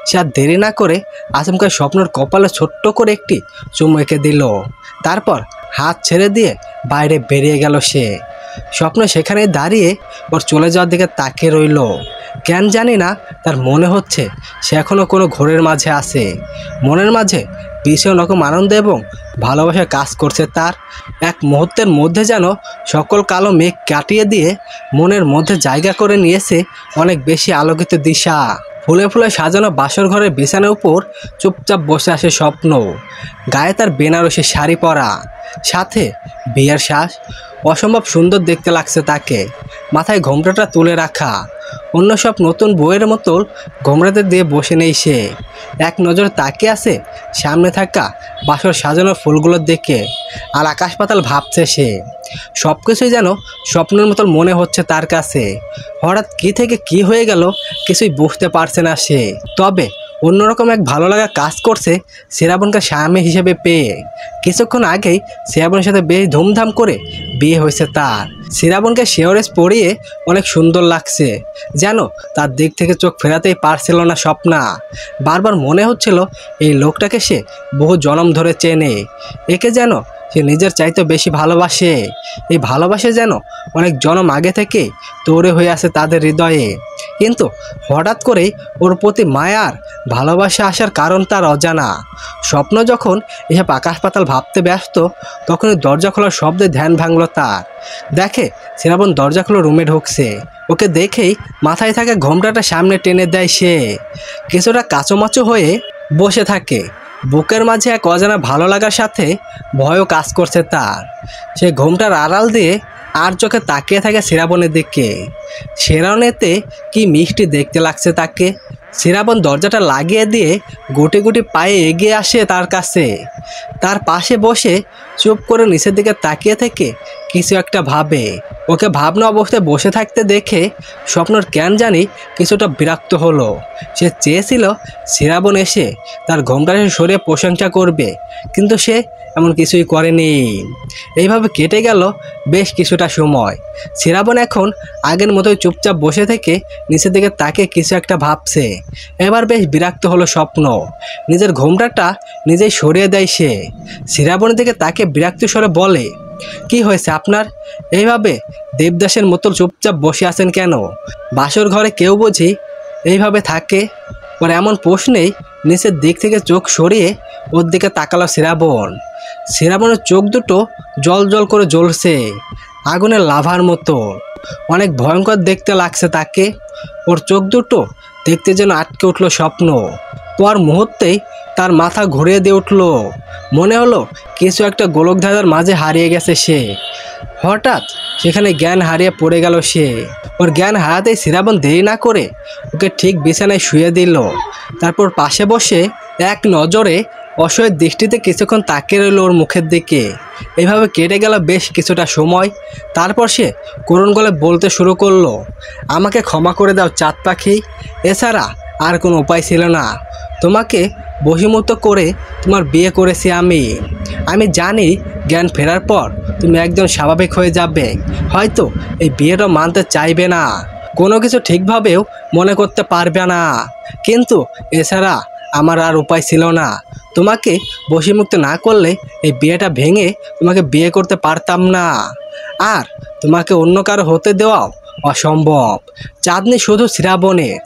সে আর দেরি না করে আচমকা স্বপ্নের কপালে ছোট্ট করে একটি চুমু এঁকে দিল। তারপর হাত ছেড়ে দিয়ে বাইরে বেরিয়ে গেল সে। স্বপ্ন সেখানে দাঁড়িয়ে ওর চলে যাওয়ার দিকে তাকিয়ে রইল। কেন জানি না, তার মনে হচ্ছে সে এখনও কোনো ঘোরের মাঝে আছে। মনের মাঝে ভীষণ রকম আনন্দ এবং ভালোবাসা কাজ করছে তার। এক মুহূর্তের মধ্যে যেন সকল কালো মেঘ কাটিয়ে দিয়ে মনের মধ্যে জায়গা করে নিয়েছে অনেক বেশি আলোকিত দিশা। ফুলে ফুলে সাজানো বাসর ঘরের বিছানার উপর চুপচাপ বসে আসে স্বপ্ন। গায়ে তার বেনারসি শাড়ি পরা, সাথে বিয়ের শ্বাস। অসম্ভব সুন্দর দেখতে লাগছে তাকে। মাথায় ঘোমটাটা তুলে রাখা, অন্য সব নতুন বউয়ের মতো ঘোমরাতে দিয়ে বসে নেই সে। এক নজর তাকিয়ে আছে সামনে থাকা বাসর সাজানো ফুলগুলোর দিকে, আর আকাশ পাতাল ভাবছে সে। সব কিছুই যেন স্বপ্নের মতো মনে হচ্ছে তার কাছে। হঠাৎ কী থেকে কি হয়ে গেল কিছুই বুঝতে পারছে না সে। তবে অন্যরকম এক ভালো লাগা কাজ করছে শ্রাবণকে স্বামী হিসেবে পেয়ে। কিছুক্ষণ আগেই শ্রাবণের সাথে বেশ ধুমধাম করে বিয়ে হয়েছে তার। শ্রাবণকে শেওরেজ পরিয়ে অনেক সুন্দর লাগছে, যেন তার দিক থেকে চোখ ফেরাতেই পারছিল না স্বপ্না। বারবার মনে হচ্ছিল এই লোকটাকে সে বহু জনম ধরে চেনে, একে যেন সে নিজের চাইতে বেশি ভালোবাসে। এই ভালোবাসে যেন অনেক জন্ম আগে থেকে তৈরি হয়ে আছে তাদের হৃদয়ে। কিন্তু হঠাৎ করেই ওর প্রতি মায়ার ভালোবাসা আসার কারণ তার অজানা। স্বপ্ন যখন এসব আকাশ পাতাল ভাবতে ব্যস্ত, তখনই দরজা খোলার শব্দে ধ্যান ভাঙল তার। দেখে শ্রাবণ দরজা খুলে রুমে ঢুকছে। ওকে দেখেই মাথায় থাকা ঘোমটাটা সামনে টেনে দেয় সে। কিছুটা কাঁচোমাচো হয়ে বসে থাকে। বুকের মাঝে এক অজানা ভালো লাগার সাথে ভয়ও কাজ করছে তার। সে ঘোমটার আড়াল দিয়ে আর চোখে তাকিয়ে থাকে শ্রাবণের দিকে। শ্রাবণেতে কি মিষ্টি দেখতে লাগছে তাকে। শ্রাবণ দরজাটা লাগিয়ে দিয়ে গুটি গুটি পায়ে এগিয়ে আসে তার কাছে। তার পাশে বসে চুপ করে নিচের দিকে তাকিয়ে থেকে কিছু একটা ভাবে। ওকে ভাবনা অবস্থায় বসে থাকতে দেখে স্বপ্নর কেন জানি কিছুটা বিরক্ত হলো। সে চেয়েছিল শ্রাবণ এসে তার ঘোমটাকে সরিয়ে প্রশংসা করবে, কিন্তু সে এমন কিছুই করেনি। এইভাবে কেটে গেল বেশ কিছুটা সময়। শ্রাবণ এখন আগের মতোই চুপচাপ বসে থেকে নিচের দিকে তাকে কিছু একটা ভাবছে। এবার বেশ বিরক্ত হলো স্বপ্ন। নিজের ঘোমটাটা নিজেই সরিয়ে দেয় সে। শ্রাবণের দিকে তাকে বিরক্ত স্বরে বলে, কি হয়েছে আপনার? এইভাবে দেবদাসের মতো চুপচাপ বসে আছেন কেন? বাসর ঘরে কেউ বুঝি এইভাবে থাকে? ওর এমন প্রশ্নেই নিচের দিক থেকে চোখ সরিয়ে ওর দিকে তাকালো শ্রাবণ। শ্রাবণের চোখ দুটো জল জল করে জ্বলছে আগুনের লাভার মতো। অনেক ভয়ঙ্কর দেখতে লাগছে তাকে। ওর চোখ দুটো দেখতে যেন আটকে উঠল স্বপ্ন। পর মুহূর্তেই তার মাথা ঘুরিয়ে দিয়ে উঠল। মনে হলো কিছু একটা গোলকধাঁধার মাঝে হারিয়ে গেছে সে। হঠাৎ সেখানে জ্ঞান হারিয়ে পড়ে গেল সে। ওর জ্ঞান হারাতেই শ্রাবণ দেরি না করে ওকে ঠিক বিছানায় শুয়ে দিল। তারপর পাশে বসে এক নজরে অসহায় দৃষ্টিতে কিছুক্ষণ তাকিয়ে রইল ওর মুখের দিকে। এভাবে কেটে গেল বেশ কিছুটা সময়। তারপর সে করুণ গলায় বলতে শুরু করলো, আমাকে ক্ষমা করে দাও চাঁদ পাখি। এছাড়া আর কোনো উপায় ছিল না। তোমাকে বশীভূত করে তোমার বিয়ে করেছি আমি। আমি জানি জ্ঞান ফেরার পর তুমি একজন স্বাভাবিক হয়ে যাবে। হয়তো এই বিয়েটা মানতে চাইবে না, কোনো কিছু ঠিকভাবেও মনে করতে পারবে না, কিন্তু এছাড়া আমার আর উপায় ছিল না। তোমাকে বশীমুক্ত না করলে এই বিয়েটা ভেঙে তোমাকে বিয়ে করতে পারতাম না। আর তোমাকে অন্য কারো হতে দেওয়াও অসম্ভব। চাঁদনি শুধু শ্রাবণের,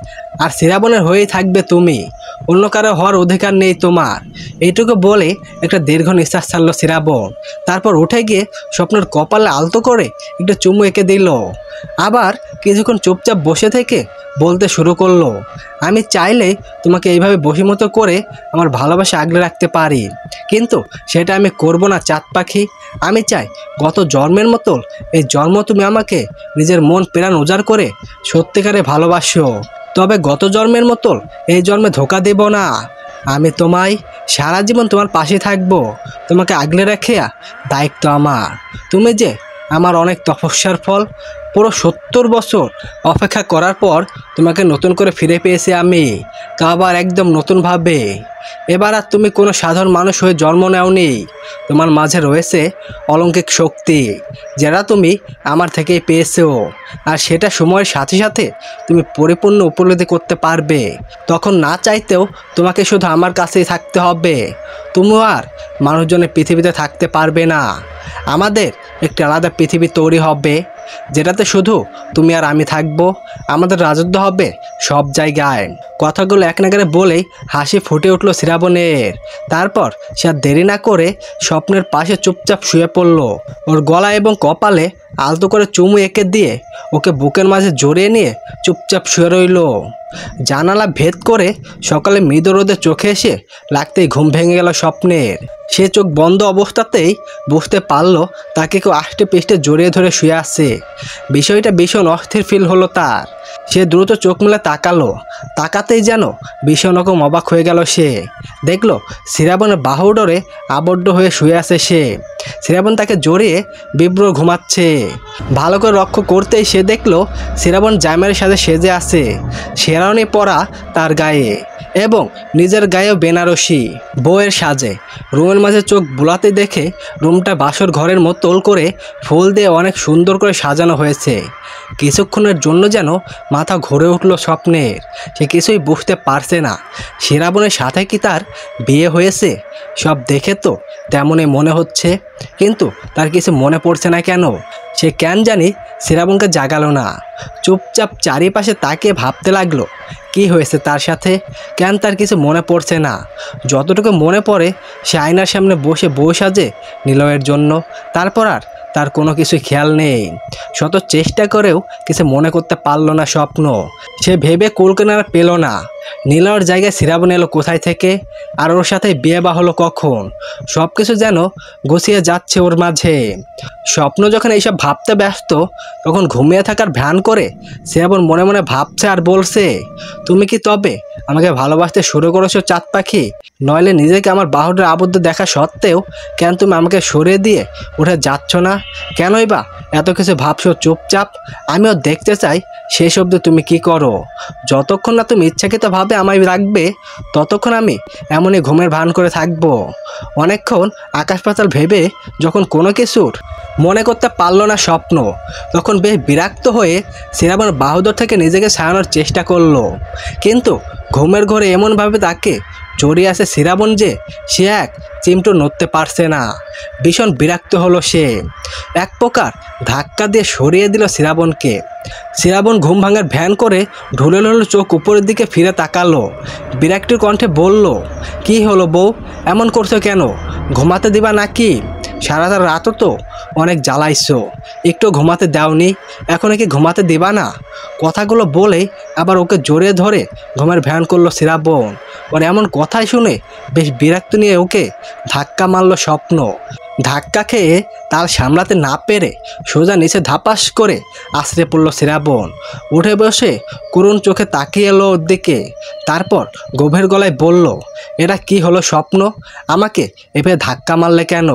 আর শ্রাবণের হয়েই থাকবে তুমি। অন্য কারো হওয়ার অধিকার নেই তোমার। এইটুকু বলে একটা দীর্ঘ নিঃশ্বাস ছাড়ল শ্রাবণ। তারপর উঠে গিয়ে স্বপ্নের কপালে আলতো করে একটু চুমু এঁকে দিল। আবার কিছুক্ষণ চুপচাপ বসে থেকে বলতে শুরু করলো, আমি চাইলে তোমাকে এইভাবে বশীভূত করে আমার ভালোবাসা আগলে রাখতে পারি, কিন্তু সেটা আমি করব না চাঁদ পাখি। আমি চাই গত জন্মের মতো এই জন্ম তুমি আমাকে নিজের মন প্রাণ উজাড় করে সত্যিকারে ভালোবাসো। তবে গত জন্মের মতো এই জন্মে ধোঁকা দেব না। আমি তোমায় সারা জীবন তোমার পাশে থাকবো। তোমাকে আগলে রেখে দায়িত্ব আমার। তুমি যে আমার অনেক তপস্যার ফল। পুরো 70 বছর অপেক্ষা করার পর তোমাকে নতুন করে ফিরে পেয়েছি আমি, তা আবার একদম নতুনভাবে। এবার আর তুমি কোনো সাধারণ মানুষ হয়ে জন্ম নেওনি। তোমার মাঝে রয়েছে অলৌকিক শক্তি, যেটা তুমি আমার থেকেই পেয়েছো। আর সেটা সময়ের সাথে সাথে তুমি পরিপূর্ণ উপলব্ধি করতে পারবে। তখন না চাইতেও তোমাকে শুধু আমার কাছেই থাকতে হবে। তুমি আর মানুষজনের পৃথিবীতে থাকতে পারবে না। আমাদের একটি আলাদা পৃথিবী তৈরি হবে, যেটাতে শুধু তুমি আর আমি থাকবো। আমাদের রাজত্ব হবে সব জায়গায়। কথাগুলো এক নাগারে বলেই হাসি ফুটে উঠল শ্রাবণের। তারপর সে আর দেরি না করে স্বপ্নের পাশে চুপচাপ শুয়ে পড়ল। ওর গলা এবং কপালে আলতো করে চুমু এঁকে দিয়ে ওকে বুকের মাঝে জড়িয়ে নিয়ে চুপচাপ শুয়ে রইল। জানালা ভেদ করে সকালে মৃদু রোদে চোখে এসে লাগতেই ঘুম ভেঙে গেল স্বপ্নের। সে চোখ বন্ধ অবস্থাতেই বুঝতে পারল তাকে কেউ আষ্টে পৃষ্ঠে জড়িয়ে ধরে শুয়ে আছে। বিষয়টা ভীষণ অস্থির ফিল হলো তার। সে দ্রুত চোখ মেলে তাকালো। তাকাতেই যেন ভীষণ রকম অবাক হয়ে গেল সে। দেখলো শ্রাবণের বাহু ডোরে আবদ্ধ হয়ে শুয়ে আছে সে। শ্রাবণ তাকে জড়িয়ে বিব্র ঘুমাচ্ছে। ভালো করে লক্ষ্য করতেই সে দেখলো শ্রাবণ জামাইয়ের সাথে সেজে আছে, শেরওয়ানি পরা তার গায়ে। এবং নিজের গায়েও বেনারসি বউয়ের সাজে রুমের মাঝে চোখ বুলাতে দেখে রুমটা বাসর ঘরের মতোল করে ফুল দিয়ে অনেক সুন্দর করে সাজানো হয়েছে। কিছুক্ষণের জন্য যেন মাথা ঘুরে উঠল স্বপ্নের। সে কিছুই বুঝতে পারছে না শ্রাবণের সাথে কি তার বিয়ে হয়েছে। সব দেখে তো তেমনই মনে হচ্ছে, কিন্তু তার কিছু মনে পড়ছে না কেন। সে কেন জানি শ্রাবণকে জাগালো না। চুপচাপ চারিপাশে তাকিয়ে ভাবতে লাগলো কি হয়েছে তার সাথে, কেন তার কিছু মনে পড়ছে না। যতটুকু মনে পড়ে সে আয়নার সামনে বসে বউ সাজে নিলয়ের জন্য। তারপর আর তার কোনো কিছু খেয়াল নেই। শত চেষ্টা করেও কিছু মনে করতে পারল না স্বপ্ন। সে ভেবে কুলকিনারা পেল না নিলয়ের জায়গায় শ্রাবণ এলো কোথায় থেকে, আর ওর সাথে বিয়ে বা হলো কখন। সব কিছু যেন গুছিয়ে যাচ্ছে ওর মাঝে। স্বপ্ন যখন এইসব ভাবতে ব্যস্ত তখন ঘুমিয়ে থাকার ভ্যান করে শ্রাবণ মনে মনে ভাবছে আর বলছে, তুমি কি তবে আমাকে ভালোবাসতে শুরু করেছো চাঁদ পাখি? নইলে নিজেকে আমার বাহুডের আবদ্ধ দেখা সত্ত্বেও কেন তুমি আমাকে সরিয়ে দিয়ে উঠে যাচ্ছ না? কেনই বা এত কিছু ভাবছো চুপচাপ? আমিও দেখতে চাই শেষ অবধি তুমি কি করো। যতক্ষণ না তুমি ইচ্ছাকৃতভাবে আমায় রাখবে ততক্ষণ আমি এমনই ঘুমের ভান করে থাকবো। অনেকক্ষণ আকাশ পাতাল ভেবে যখন কোনো কিছুর মনে করতে পারলো না স্বপ্ন, তখন বেশ বিরক্ত হয়ে শ্রাবণ বাহুদর থেকে নিজেকে ছাড়ানোর চেষ্টা করলো। কিন্তু ঘুমের ঘরে এমনভাবে তাকে জড়িয়ে আছে শ্রাবণ যে সে এক চিমটো নড়তে পারছে না। ভীষণ বিরক্ত হলো সে। এক প্রকার ধাক্কা দিয়ে সরিয়ে দিল শ্রাবণকে। শ্রাবণ ঘুম ভাঙার ভ্যান করে ঢুলে হলো চোখ উপরের দিকে ফিরে তাকালো। বিরক্তির কণ্ঠে বলল, কি হলো বউ, এমন করছো কেন? ঘুমাতে দিবা নাকি? সারা রাতও তো অনেক জ্বালাইছো, একটু ঘুমাতে দাওনি, এখন কি ঘুমাতে দিবা না? কথাগুলো বলে আবার ওকে জড়িয়ে ধরে ঘুমের ভ্যান করলো শ্রাবণ। ওর এমন কথাই শুনে বেশ বিরক্ত নিয়ে ওকে ধাক্কা মারলো স্বপ্ন। ধাক্কা খেয়ে তাল সামলাতে না পেরে সোজা নিচে ধাপাস করে আছড়ে পড়ল শ্রাবণ। উঠে বসে করুণ চোখে তাকিয়ে এলো ওর দিকে। তারপর গভীর গলায় বলল, এটা কি হলো স্বপ্ন? আমাকে এভাবে ধাক্কা মারলে কেন?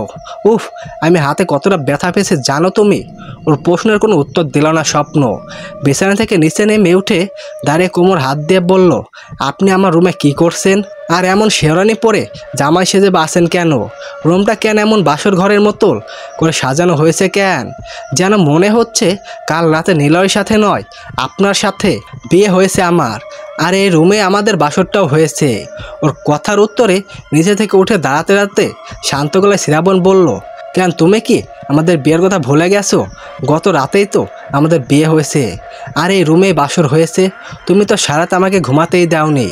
উফ, আমি হাতে কতটা ব্যথা পেয়েছে জানো তুমি? ওর প্রশ্নের কোনো উত্তর দিল না স্বপ্ন। বিছানা থেকে নিচে নেমে উঠে দাঁড়িয়ে কোমর হাত দিয়ে বলল, আপনি আমার রুমে কি করছেন? আর এমন শেরওয়ানি পরে জামাই সেজে বাসেন কেন? রুমটা কেন এমন বাসর ঘরের মতো করে সাজানো হয়েছে কেন? যেন মনে হচ্ছে কাল রাতে নিলয়ের সাথে নয় আপনার সাথে বিয়ে হয়েছে আমার, আর এই রুমে আমাদের বাসরটাও হয়েছে। ওর কথার উত্তরে নিচে থেকে উঠে দাঁড়াতে দাঁড়াতে শান্ত গলায় শ্রাবণ বলল, কেন তুমি কি আমাদের বিয়ের কথা ভুলে গেছো? গত রাতেই তো আমাদের বিয়ে হয়েছে, আর এই রুমে বাসর হয়েছে। তুমি তো সারাতে আমাকে ঘুমাতেই দাওনি।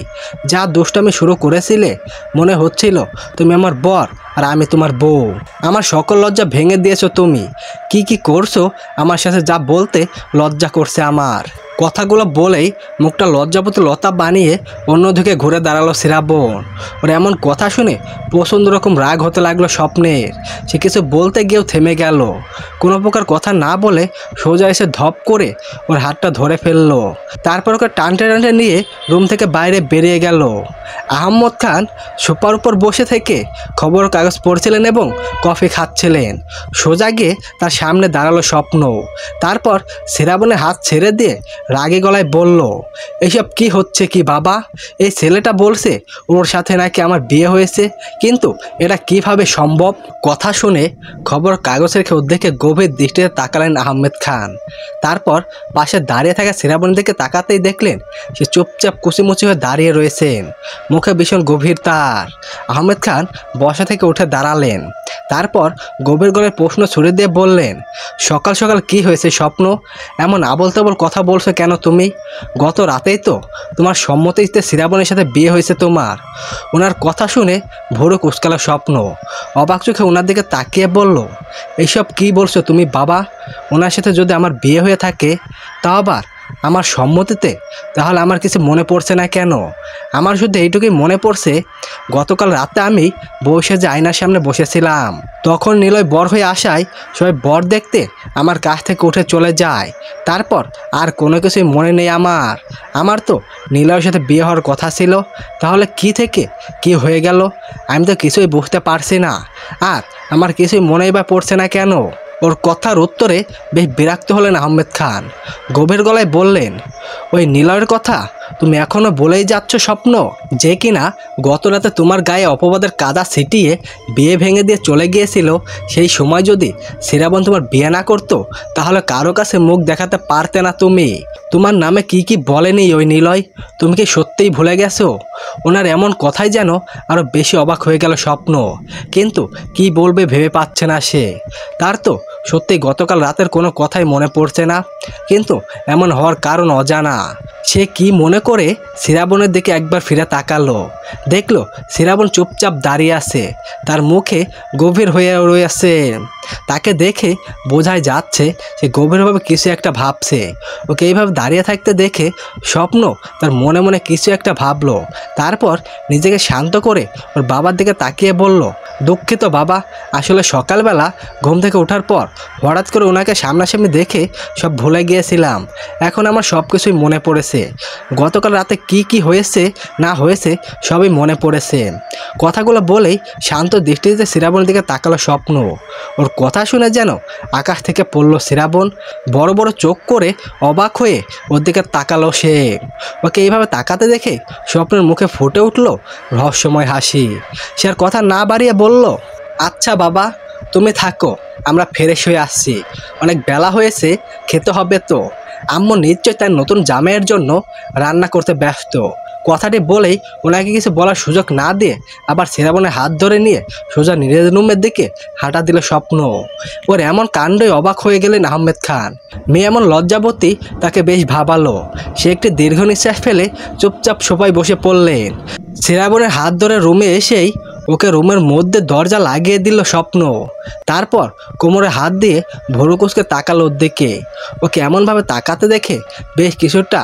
যা দুষ্টামি শুরু করেছিলে, মনে হচ্ছিল তুমি আমার বর আর আমি তোমার বউ। আমার সকল লজ্জা ভেঙে দিয়েছো তুমি। কি কি করছো আমার সাথে যা বলতে লজ্জা করছে আমার। কথাগুলো বলেই মুখটা লজ্জাপতি লতা বানিয়ে অন্যদিকে ঘুরে দাঁড়ালো শ্রাবণ। ওর এমন কথা শুনে প্রচণ্ড রকম রাগ হতে লাগলো স্বপ্নের। সে কিছু বলতে গিয়েও থেমে গেল। কোনো প্রকার কথা না বলে সোজা এসে ধপ করে ওর হাতটা ধরে ফেললো। তারপর ওকে টানতে টানতে নিয়ে রুম থেকে বাইরে বেরিয়ে গেল। আহম্মদ খান সোফার উপর বসে থেকে খবর কাগজ পড়ছিলেন এবং কফি খাচ্ছিলেন। সোজা গিয়ে তার সামনে দাঁড়ালো স্বপ্ন। তারপর শ্রাবণের হাত ছেড়ে দিয়ে রাগে গলায় বলল, এইসব কি হচ্ছে কি বাবা? এই ছেলেটা বলছে ওর সাথে নাকি আমার বিয়ে হয়েছে, কিন্তু এটা কিভাবে সম্ভব? কথা শুনে খবর কাগজ রেখে ওর দিকে গভীর দৃষ্টিতে তাকালেন আহমেদ খান। তারপর পাশে দাঁড়িয়ে থাকা শ্রাবণের দিকে তাকাতেই দেখলেন সে চুপচাপ কুচিমুচি হয়ে দাঁড়িয়ে রয়েছেন, মুখে ভীষণ গভীরতার। আহমেদ খান বসা থেকে উঠে দাঁড়ালেন। তারপর গভীর গলায় প্রশ্ন ছুড়ে দিয়ে বললেন, সকাল সকাল কি হয়েছে স্বপ্ন? এমন আবল তাবল কথা বলছো কেন তুমি? গত রাতেই তো তোমার সম্মতিতে শ্রাবণের সাথে বিয়ে হয়েছে তোমার। ওনার কথা শুনে ভোরে কুচকালো স্বপ্ন। অবাক চোখে ওনার দিকে তাকিয়ে বলল, এইসব কি বলছো তুমি বাবা? ওনার সাথে যদি আমার বিয়ে হয়ে থাকে, তাও আবার আমার সম্মতিতে, তাহলে আমার কিছু মনে পড়ছে না কেন? আমার শুধু এইটুকুই মনে পড়ছে, গতকাল রাতে আমি বসে যে আয়নার সামনে বসেছিলাম, তখন নিলয় বর হয়ে আসায় সবাই বর দেখতে আমার কাছ থেকে উঠে চলে যায়। তারপর আর কোনো কিছুই মনে নেই আমার। আমার তো নিলয়ের সাথে বিয়ে হওয়ার কথা ছিল, তাহলে কি থেকে কি হয়ে গেল আমি তো কিছুই বুঝতে পারছি না। আর আমার কিছুই মনেই বা পড়ছে না কেন? ওর কথার উত্তরে বেশ বিরক্ত হলেন আহমেদ খান। গভীর গলায় বললেন, ওই নিলয়ের কথা তুমি এখনো বলেই যাচ্ছ স্বপ্ন, যে কিনা গত রাতে তোমার গায়ে অপবাদের কাদা ছিটিয়ে বিয়ে ভেঙে দিয়ে চলে গিয়েছিল। সেই সময় যদি শ্রাবণ তোমার বিয়ে না করতো তাহলে কারো কাছে মুখ দেখাতে পারতে না তুমি। তোমার নামে কি কি বলেনি ওই নিলয়, তুমি কি সত্যিই ভুলে গেছো? ওনার এমন কথাই যেন আরও বেশি অবাক হয়ে গেল স্বপ্ন, কিন্তু কি বলবে ভেবে পাচ্ছে না সে। তার তো সত্যি গতকাল রাতের কোনো কথাই মনে পড়ছে না, কিন্তু এমন হওয়ার কারণ অজানা। সে কি মনে করে শ্রাবণের দিকে একবার ফিরে তাকালো, দেখলো শ্রাবণ চুপচাপ দাঁড়িয়ে আছে, তার মুখে গভীর হয়ে রয়েছে। তাকে দেখে বোঝাই যাচ্ছে সে গভীরভাবে কিছু একটা ভাবছে। ওকে এইভাবে দাঁড়িয়ে থাকতে দেখে স্বপ্ন তার মনে মনে কিছু একটা ভাবলো। তারপর নিজেকে শান্ত করে ওর বাবার দিকে তাকিয়ে বলল, দুঃখিত বাবা, আসলে সকালবেলা ঘুম থেকে ওঠার পর হঠাৎ করে ওনাকে সামনাসামনি দেখে সব ভুলে গিয়েছিলাম। এখন আমার সব কিছুই মনে পড়েছে, গতকাল রাতে কি কি হয়েছে না হয়েছে সবই মনে পড়েছে। কথাগুলো বলেই শান্ত দৃষ্টিতে শ্রাবণের দিকে তাকালো স্বপ্ন। ওর কথা শুনে যেন আকাশ থেকে পড়লো শ্রাবণ। বড় বড় চোখ করে অবাক হয়ে ওর দিকে তাকালো সে। ওকে এইভাবে তাকাতে দেখে স্বপ্নের মুখে ফুটে উঠলো রহস্যময় হাসি। সে আর কথা না বাড়িয়ে বলল, আচ্ছা বাবা, তুমি থাকো, আমরা ফ্রেশ হয়ে আসছি, অনেক বেলা হয়েছে, খেতে হবে তো। আম্মু নিশ্চয় তার নতুন জামাইয়ের জন্য রান্না করতে ব্যস্ত। কথাটি বলেই ওনাকে কিছু বলার সুযোগ না দিয়ে আবার শ্রাবণের হাত ধরে নিয়ে সোজা নিজের রুমের দিকে হাঁটা দিল স্বপ্ন। ওর এমন কাণ্ডই অবাক হয়ে গেলেন আহমেদ খান। মেয়ে এমন লজ্জাবতী তাকে বেশ ভাবালো। সে একটি দীর্ঘ নিঃশ্বাস ফেলে চুপচাপ সোফায় বসে পড়লেন। শ্রাবণের হাত ধরে রুমে এসেই ওকে রুমের মধ্যে দরজা লাগিয়ে দিল স্বপ্ন। তারপর কোমরে হাত দিয়ে ভুরু কুঁচকে তাকালো ওর দিকে। ওকে এমনভাবে তাকাতে দেখে বেশ কিছুটা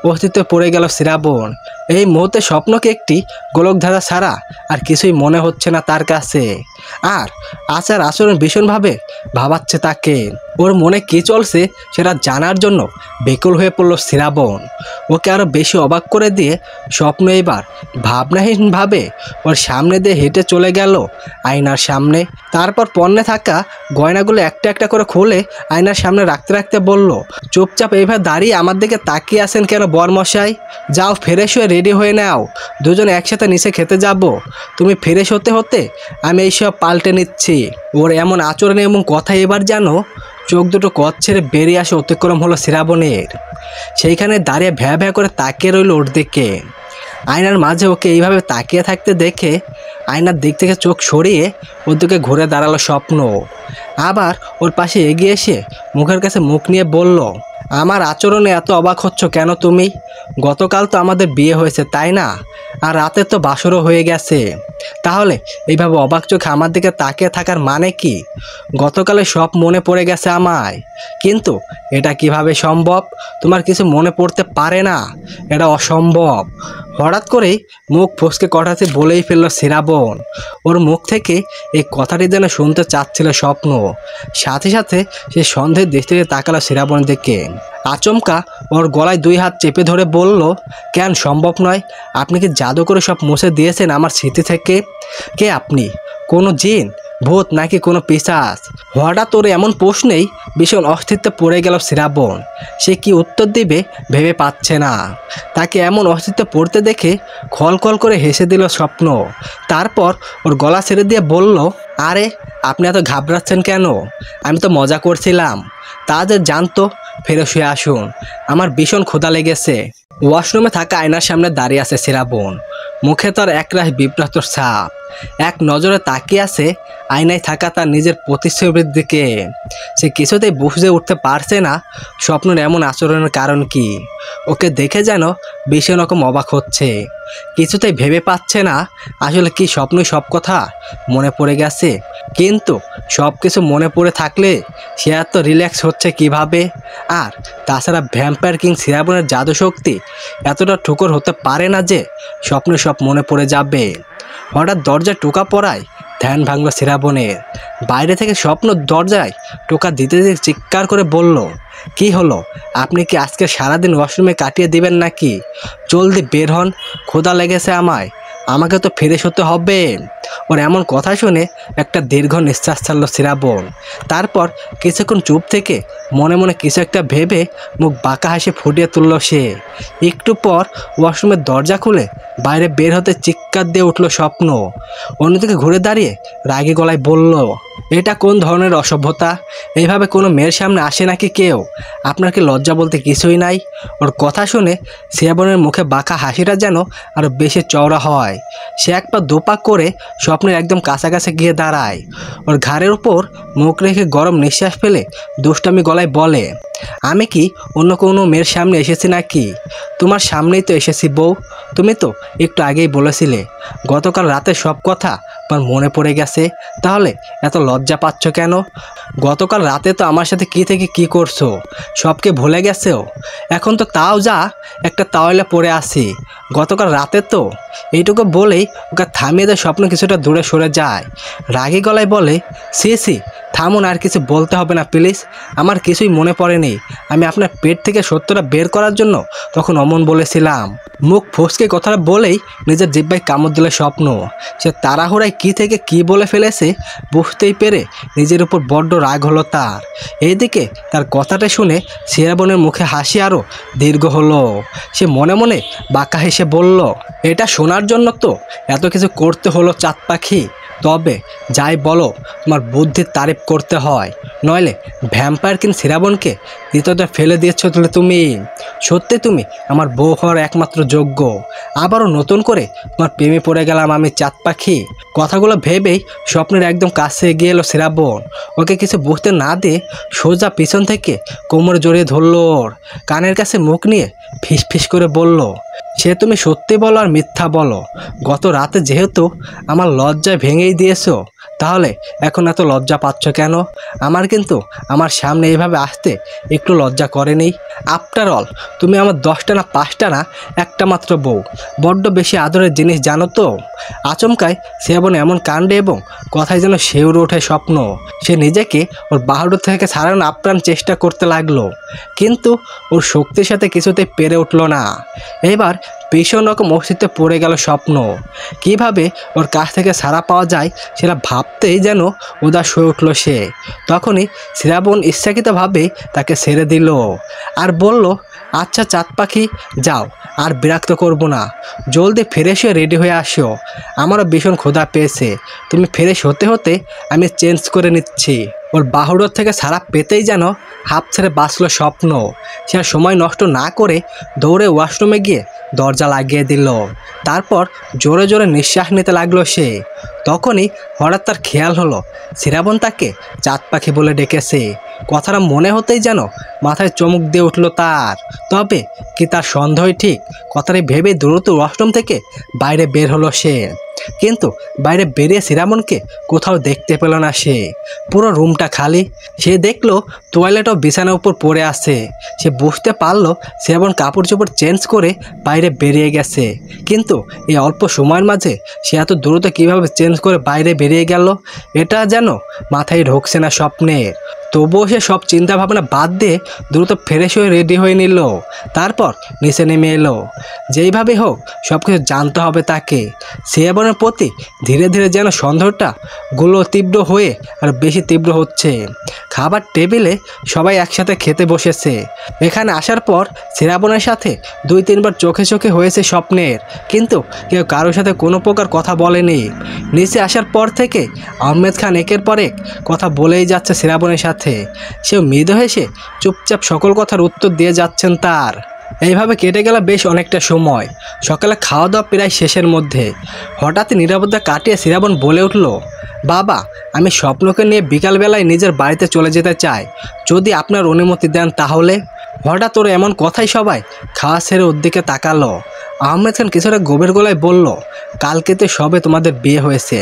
অস্তিত্বে পড়ে গেল শ্রাবণ। এই মুহূর্তে স্বপ্নকে একটি গোলকধাঁধা ছাড়া আর কিছুই মনে হচ্ছে না তার কাছে। আর আচার আচরণ ভীষণভাবে ভাবাচ্ছে তাকে। ওর মনে কী চলছে সেটা জানার জন্য বেকুল হয়ে পড়ল শ্রাবণ। ওকে আরও বেশি অবাক করে দিয়ে স্বপ্ন এবার ভাবনাহীনভাবে ওর সামনে দিয়ে হেঁটে চলে গেল আয়নার সামনে। তারপর পণ্যে থাকা গয়নাগুলো একটা একটা করে খুলে আয়নার সামনে রাখতে রাখতে বলল, চুপচাপ এইভাবে দাঁড়িয়ে আমার দিকে তাকিয়ে আছেন কেন বরমশাই? যাও ফ্রেশ হয়ে রেডি হয়ে নাও, দুজনে একসাথে নিচে খেতে যাব। তুমি ফ্রেশ হতে হতে আমি এইসব পাল্টে নিচ্ছি। ওর এমন আচরণ এবং কথা এবার যেন চোখ দুটো কচ ছেড়ে বেরিয়ে আসে অতিক্রম হলো শ্রাবণের। সেইখানে দাঁড়িয়ে ভ্যা ভ্যা করে তাকিয়ে রইল ওর দিকে। আয়নার মাঝে ওকে এইভাবে তাকিয়ে থাকতে দেখে আয়নার দিক থেকে চোখ সরিয়ে ওর দিকে ঘুরে দাঁড়ালো স্বপ্ন। আবার ওর পাশে এগিয়ে এসে মুখের কাছে মুখ নিয়ে বলল, আমার আচরণে এত অবাক হচ্ছ কেন তুমি? গতকাল তো আমাদের বিয়ে হয়েছে তাই না? আর রাতে তো বাসরও হয়ে গেছে, তাহলে এইভাবে অবাক চোখে আমার দিকে তাকিয়ে থাকার মানে কি? গতকালে সব মনে পড়ে গেছে আমায়, কিন্তু এটা কিভাবে সম্ভব? তোমার কিছু মনে পড়তে পারে না, এটা অসম্ভব। হঠাৎ করেই মুখ ফসকে কথাটি বলেই ফেলল শ্রাবণ। ওর মুখ থেকে এই কথাটি যেন শুনতে চাচ্ছিল স্বপ্ন। সাথে সাথে সে সন্দেহের দৃষ্টিতে তাকালো শ্রাবণের দিকে। আচমকা ওর গলায় দুই হাত চেপে ধরে বলল, কেন সম্ভব নয়? আপনি কি জাদু করে সব মুছে দিয়েছেন আমার স্মৃতি থেকে? কে আপনি? কোনো জিন, ভূত নাকি কোনো পিশাচ? হঠাৎ ওর এমন প্রশ্নেই ভীষণ অস্তিত্বে পড়ে গেল শ্রাবণ। সে কি উত্তর দিবে ভেবে পাচ্ছে না। তাকে এমন অস্তিত্বে পড়তে দেখে খলখল করে হেসে দিল স্বপ্ন। তারপর ওর গলা ছেড়ে দিয়ে বলল, আরে আপনি এত ঘাবড়াচ্ছেন কেন? আমি তো মজা করছিলাম। তাদের জানতো ফেরত শুয়ে আসুন, আমার ভীষণ ক্ষুধা লেগেছে। ওয়াশরুমে থাকা আয়নার সামনে দাঁড়িয়ে আছে শ্রাবণ। মুখে তার একরাশ বিভ্রান্ত ছাপ। এক নজরে তাকিয়ে আছে আয়নায় থাকা তার নিজের প্রতিচ্ছবির দিকে। সে কিছুতেই বুঝে উঠতে পারছে না স্বপ্নের এমন আচরণের কারণ কি। ওকে দেখে যেন ভীষণ রকম অবাক হচ্ছে। কিছুতেই ভেবে পাচ্ছে না আসলে কি স্বপ্নই সব কথা মনে পড়ে গেছে। কিন্তু সব কিছু মনে পড়ে থাকলে সে এত রিল্যাক্স হচ্ছে কিভাবে? আর তাছাড়া ভ্যাম্পায়ার কিং শ্রাবণের জাদুশক্তি এতটা ঠুকর হতে পারে না যে স্বপ্নে সব মনে পড়ে যাবে। হঠাৎ দরজায় টোকা পড়ায় ধ্যান ভাঙল শ্রাবণের। বাইরে থেকে স্বপ্ন দরজায় টোকা দিতে দিতে চিৎকার করে বলল, কি হলো? আপনি কি আজকে সারাদিন ওয়াশরুমে কাটিয়ে দিবেন নাকি? জলদি বের হন, ক্ষুধা লেগেছে আমায়। আমাকে তো ফ্রেশ হতে হবে। ওর এমন কথা শুনে একটা দীর্ঘ নিঃশ্বাস ছাড়লো শ্রাবণ। তারপর কিছুক্ষণ চুপ থেকে মনে মনে কিছু একটা ভেবে মুখ বাঁকা হাসি ফুটিয়ে তুলল সে। একটু পর ওয়াশরুমের দরজা খুলে বাইরে বের হতে চিৎকার দিয়ে উঠল স্বপ্ন। অন্যদিকে ঘুরে দাঁড়িয়ে রাগী গলায় বলল, এটা কোন ধরনের অসভ্যতা? এইভাবে কোনো মেয়ের সামনে আসে নাকি কেউ? আপনার কি লজ্জা বলতে কিছুই নাই? ওর কথা শুনে শ্রাবণের মুখে বাঁকা হাসিটা যেন আরও বেশি চওড়া হয়। সে এক পা দুপা করে স্বপ্নের একদম কাছাকাছি গিয়ে দাঁড়ায়। ওর ঘাড়ের উপর মুখ রেখে গরম নিঃশ্বাস ফেলে দুষ্টামি গলায় বলে, আমি কি অন্য কোনো মেয়ের সামনে এসেছি নাকি? তোমার সামনেই তো এসেছি বউ। তুমি তো একটু আগেই বলেছিলে গতকাল রাতে সব কথা তোমার মনে পড়ে গেছে, তাহলে এত লজ্জা পাচ্ছ কেন? গতকাল রাতে তো আমার সাথে কী থেকে কী করছো সবকে ভুলে গেছো? এখন তো তাও যা একটা তাওয়ালে পড়ে আসি। গতকাল রাতে তো এইটুকু বলেই ওকে থামিয়ে দেয় স্বপ্ন কিছুটা দূরে সরে যায়। রাগী গলায় বলে, সি সি থামুন, আর কিছু বলতে হবে না প্লিজ। আমার কিছুই মনে পড়েনি। আমি আপনার পেট থেকে সত্যটা বের করার জন্য তখন অমন বলেছিলাম। মুখ ফসকে কথাটা বলেই নিজের জিহ্বায় কামড় দিল স্বপ্ন। সে তাড়াহুড়ায় কী থেকে কী বলে ফেলেছে বুঝতেই পেরে নিজের উপর বড্ড রাগ হলো তার। এইদিকে তার কথাটা শুনে শ্রাবণের মুখে হাসি আরও দীর্ঘ হলো। সে মনে মনে বাঁকা হেসে বলল, এটা শোনার জন্য তো এত কিছু করতে হলো চাঁদ পাখি। তবে যাই বলো, তোমার বুদ্ধির তারিফ করতে হয়, নইলে ভ্যাম্পায়ার কিন শ্রাবণকে দ্বিতীয়টা ফেলে দিয়েছ তুমি। সত্যি তুমি আমার বউ হওয়ার একমাত্র যোগ্য। আবারও নতুন করে তোমার প্রেমে পড়ে গেলাম আমি চাঁদ পাখি। কথাগুলো ভেবেই স্বপ্নের একদম কাছে এগিয়ে এলো শ্রাবণ। ওকে কিছু বুঝতে না দিয়ে সোজা পিছন থেকে কোমরে জড়িয়ে ধরল। ওর কানের কাছে মুখ নিয়ে ফিস ফিস করে বলল, সে তুমি সত্যি বলো আর মিথ্যা বলো। গত রাতে যেহেতু আমার লজ্জায় ভেঙেই দিয়েছো, তাহলে এখন এত লজ্জা পাচ্ছ কেন? আমার কিন্তু আমার সামনে এইভাবে আসতে একটু লজ্জা করেনি। আফটার অল তুমি আমার 10টা না 5টা না একটা মাত্র বউ। বড্ড বেশি আদরের জিনিস জানো তো। আচমকায় শ্রাবণ এমন কাণ্ডে এবং কথায় যেন শিউরে ওঠে স্বপ্ন। সে নিজেকে ওর বাহুডোর থেকে ছাড়ানোর আপ্রাণ চেষ্টা করতে লাগলো, কিন্তু ওর শক্তির সাথে কিছুতেই পেরে উঠল না। এবার ভীষণ রকম অস্তিত্বে পড়ে গেল স্বপ্ন। কিভাবে ওর কাছ থেকে ছাড়া পাওয়া যায় সেটা ভাবতেই যেন উদাস হয়ে উঠল সে। তখনই শ্রাবণ ইচ্ছাকৃতভাবে তাকে ছেড়ে দিল আর বলল, আচ্ছা চাঁদ পাখি, যাও, আর বিরক্ত করব না। জলদি ফ্রেশ হয়ে রেডি হয়ে আসো। আমারও ভীষণ ক্ষুধা পেয়েছে। তুমি ফ্রেশ হতে হতে আমি চেঞ্জ করে নিচ্ছি। ওর বাহুডোর থেকে ছাড়া পেতেই যেন হাঁপ ছেড়ে বাঁচল স্বপ্ন। সে আর সময় নষ্ট না করে দৌড়ে ওয়াশরুমে গিয়ে দরজা লাগিয়ে দিল। তারপর জোরে জোরে নিঃশ্বাস নিতে লাগলো সে। তখনই হঠাৎ তার খেয়াল হলো শ্রাবণ তাকে চাঁদ পাখি বলে ডেকেছে। কথাটা মনে হতেই যেন মাথায় চমক দিয়ে উঠল তার। তবে কি তার সন্দেহই ঠিক? কথাটা ভেবে দ্রুত ওয়াশরুম থেকে বাইরে বের হলো সে। কিন্তু বাইরে বেরিয়ে শ্রাবণকে কোথাও দেখতে পেল না সে। পুরো রুমটা খালি। সে দেখলো টয়লেটও বিছানার উপর পড়ে আছে। সে বুঝতে পারলো শ্রাবণ কাপড় চোপড় চেঞ্জ করে বাইরে বেরিয়ে গেছে। কিন্তু এই অল্প সময়ের মাঝে সে এত দ্রুত কীভাবে চেঞ্জ করে বাইরে বেরিয়ে গেল, এটা যেন মাথায় ঢুকছে না স্বপ্নের। তবুও সে সব চিন্তা ভাবনা বাদ দিয়ে দ্রুত ফ্রেশ হয়ে রেডি হয়ে নিল। তারপর নিচে নেমে এলো। যেইভাবে হোক সব কিছু জানতে হবে তাকে। শ্রাবণের প্রতি ধীরে ধীরে যেন সন্দেহটা গুলো তীব্র হয়ে আর বেশি তীব্র হচ্ছে। খাবার টেবিলে সবাই একসাথে খেতে বসেছে। এখানে আসার পর শ্রাবণের সাথে 2-3বার চোখে চোখে হয়েছে স্বপ্নের, কিন্তু কেউ কারোর সাথে কোনো প্রকার কথা বলেনি। নিচে আসার পর থেকে আহমেদ খান একের পর এক কথা বলেই যাচ্ছে শ্রাবণের সাথে। সেও মৃদু হেসে চুপচাপ সকল কথার উত্তর দিয়ে যাচ্ছেন তার। এইভাবে কেটে গেল বেশ অনেকটা সময়। সকালে খাওয়া দাওয়া প্রায় শেষের মধ্যে হঠাৎ নীরবতা কাটিয়ে শ্রাবণ বলে উঠল, বাবা, আমি স্বপ্নকে নিয়ে বিকালবেলায় নিজের বাড়িতে চলে যেতে চাই, যদি আপনার অনুমতি দেন তাহলে। হঠাৎ ওর এমন কথাই সবাই খাওয়া ছেড়ে ওর দিকে তাকালো। আহমেদ খান কিছুটা গভীর গলায় বলল, কালকে তো সবে তোমাদের বিয়ে হয়েছে,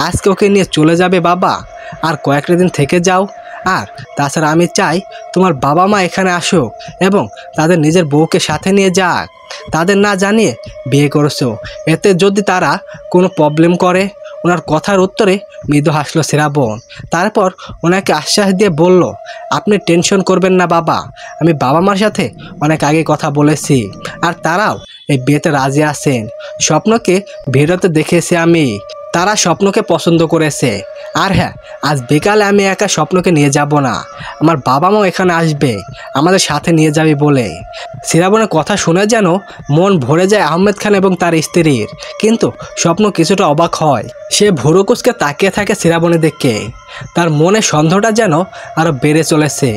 আজকে ওকে নিয়ে চলে যাবে বাবা? আর কয়েকটা দিন থেকে যাও। আর তাছাড়া আমি চাই তোমার বাবা মা এখানে আসুক এবং তাদের নিজের বউকে সাথে নিয়ে যাক। তাদের না জানিয়ে বিয়ে করেছো, এতে যদি তারা কোনো প্রবলেম করে ওনার কথার উত্তরে মৃদু হাসলো শ্রাবণ। তারপর ওনাকে আশ্বাস দিয়ে বলল, আপনি টেনশন করবেন না বাবা, আমি বাবা মার সাথে অনেক আগে কথা বলেছি, আর তারাও এই বিয়েতে রাজি আছেন। স্বপ্নকে ভিডিওতে দেখেছি আমি, তারা স্বপ্নকে পছন্দ করেছে। আর হ্যাঁ, আজ বিকালে আমি একা স্বপ্নকে নিয়ে যাব না, আমার বাবা মাও এখানে আসবে আমাদের সাথে নিয়ে যাবে বলে। শ্রাবণের কথা শুনে যেন মন ভরে যায় আহমেদ খান এবং তার স্ত্রীর। কিন্তু স্বপ্ন কিছুটা অবাক হয়, সে ভুরুকুচকে তাকিয়ে থাকে শ্রাবণের দিকে। তার মনে সন্দেহটা যেন আরও বেড়ে চলেছে,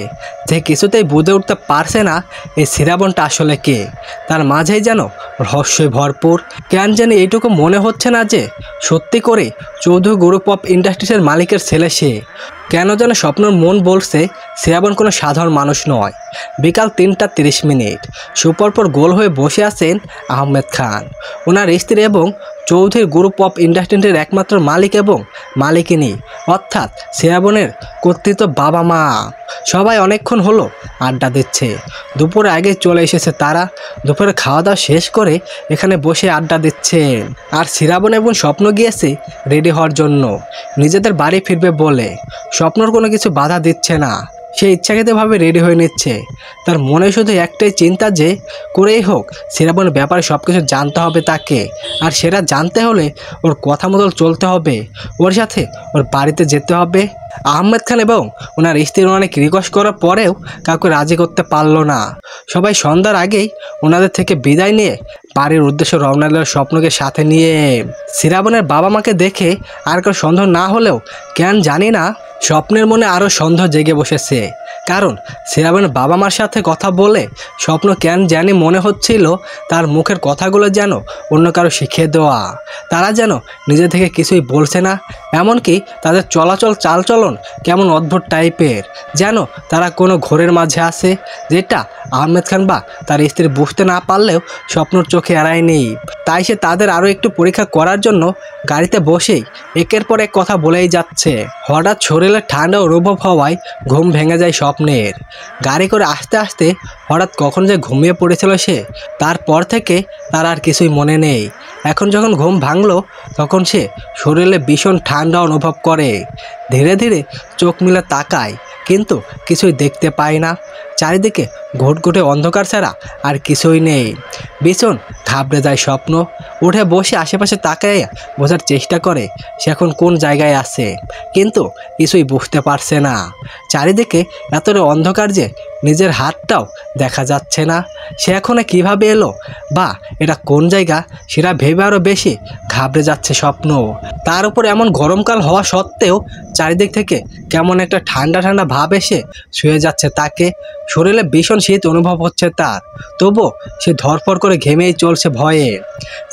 যে কিছুতেই বুঝে উঠতে পারছে না এই শ্রাবণটা আসলে কে। তার মাঝেই যেন রহস্যে ভরপুর। কেন জানি এইটুকু মনে হচ্ছে না যে সত্যি করে চৌধুরী গ্রুপ অফ ইন্ডাস্ট্রিজের মালিকের ছেলে সে। কেন যেন স্বপ্নের মন বলছে শ্রাবণ কোনো সাধারণ মানুষ নয়। বিকাল 3:30, সুপরপর গোল হয়ে বসে আছেন আহমেদ খান, ওনার স্ত্রী এবং চৌধুরী গ্রুপ অফ ইন্ডাস্ট্রিজের একমাত্র মালিক এবং মালিকিনী, অর্থাৎ শ্রাবণের কর্তৃত্ব বাবা মা। সবাই অনেকক্ষণ হলো আড্ডা দিচ্ছে। দুপুরে আগে চলে এসেছে তারা, দুপুরে খাওয়া দাওয়া শেষ করে এখানে বসে আড্ডা দিচ্ছে। আর শ্রাবণ এবং স্বপ্ন গিয়েছে রেডি হওয়ার জন্য, নিজেদের বাড়ি ফিরবে বলে। স্বপ্নর কোনো কিছু বাধা দিচ্ছে না, সে ইচ্ছাকৃতভাবে রেডি হয়ে নিচ্ছে। তার মনে শুধু একটাই চিন্তা যে করেই হোক শ্রাবণের ব্যাপারে সব কিছু জানতে হবে তাকে, আর সেটা জানতে হলে ওর কথা মতো চলতে হবে, ওর সাথে ওর বাড়িতে যেতে হবে। আহমেদ খান এবং ওনার স্ত্রী অনেক রিকোয়েস্ট করার পরেও কাউকে রাজি করতে পারলো না। সবাই সন্ধ্যার আগেই ওনাদের থেকে বিদায় নিয়ে বাড়ির উদ্দেশ্যে রওনা দিল স্বপ্নকে সাথে নিয়ে। শ্রাবণের বাবা মাকে দেখে আর কারো সন্দেহ না হলেও কেন জানি না স্বপ্নের মনে আরও সন্দেহ জেগে বসেছে। কারণ শ্রাবণের বাবা মার সাথে কথা বলে স্বপ্ন কেন জানি মনে হচ্ছিল তার মুখের কথাগুলো যেন অন্য কারো শিখিয়ে দেওয়া। তারা যেন নিজে থেকে কিছুই বলছে না, এমনকি তাদের চলাচল চালচলন কেমন অদ্ভুত টাইপের, যেন তারা কোনো ঘোরের মাঝে আছে, যেটা আহমেদ খান বা তার স্ত্রী বুঝতে না পারলেও স্বপ্নর চোখে এড়ায়নি। তাই সে তাদের আরও একটু পরীক্ষা করার জন্য গাড়িতে বসেই একের পর এক কথা বলেই যাচ্ছে। হঠাৎ শরীরে ঠান্ডা অনুভব হওয়ায় ঘুম ভেঙে যায় স্বপ্নের। গাড়ি করে আস্তে আস্তে হঠাৎ কখন যে ঘুমিয়ে পড়েছিল সে, তারপর থেকে তার আর কিছুই মনে নেই। এখন যখন ঘুম ভাঙলো তখন সে শরীরে ভীষণ ঠান্ডা অনুভব করে। ধীরে ধীরে চোখ মিলে তাকায়, কিন্তু কিছুই দেখতে পায় না। চারিদিকে ঘুটঘুটে অন্ধকার ছাড়া আর কিছুই নেই। ভীষণ ঘাবড়ে যায় স্বপ্ন। উঠে বসে আশেপাশে তাকায় বোঝার চেষ্টা করে সে এখন কোন জায়গায় আছে, কিন্তু কিছুই বুঝতে পারছে না। চারিদিকে এতটা অন্ধকার যে নিজের হাতটাও দেখা যাচ্ছে না। সে এখানে কীভাবে এলো বা এটা কোন জায়গা সেটা ভেবে আরও বেশি ঘাবড়ে যাচ্ছে স্বপ্ন। তার উপর এমন গরমকাল হওয়া সত্ত্বেও চারিদিক থেকে কেমন একটা ঠান্ডা ঠান্ডা ভাব এসে শুয়ে যাচ্ছে তাকে। শরীরে ভীষণ শীত অনুভব হচ্ছে তার, তবুও সে ধরফর করে ঘেমেই চলছে ভয়ে।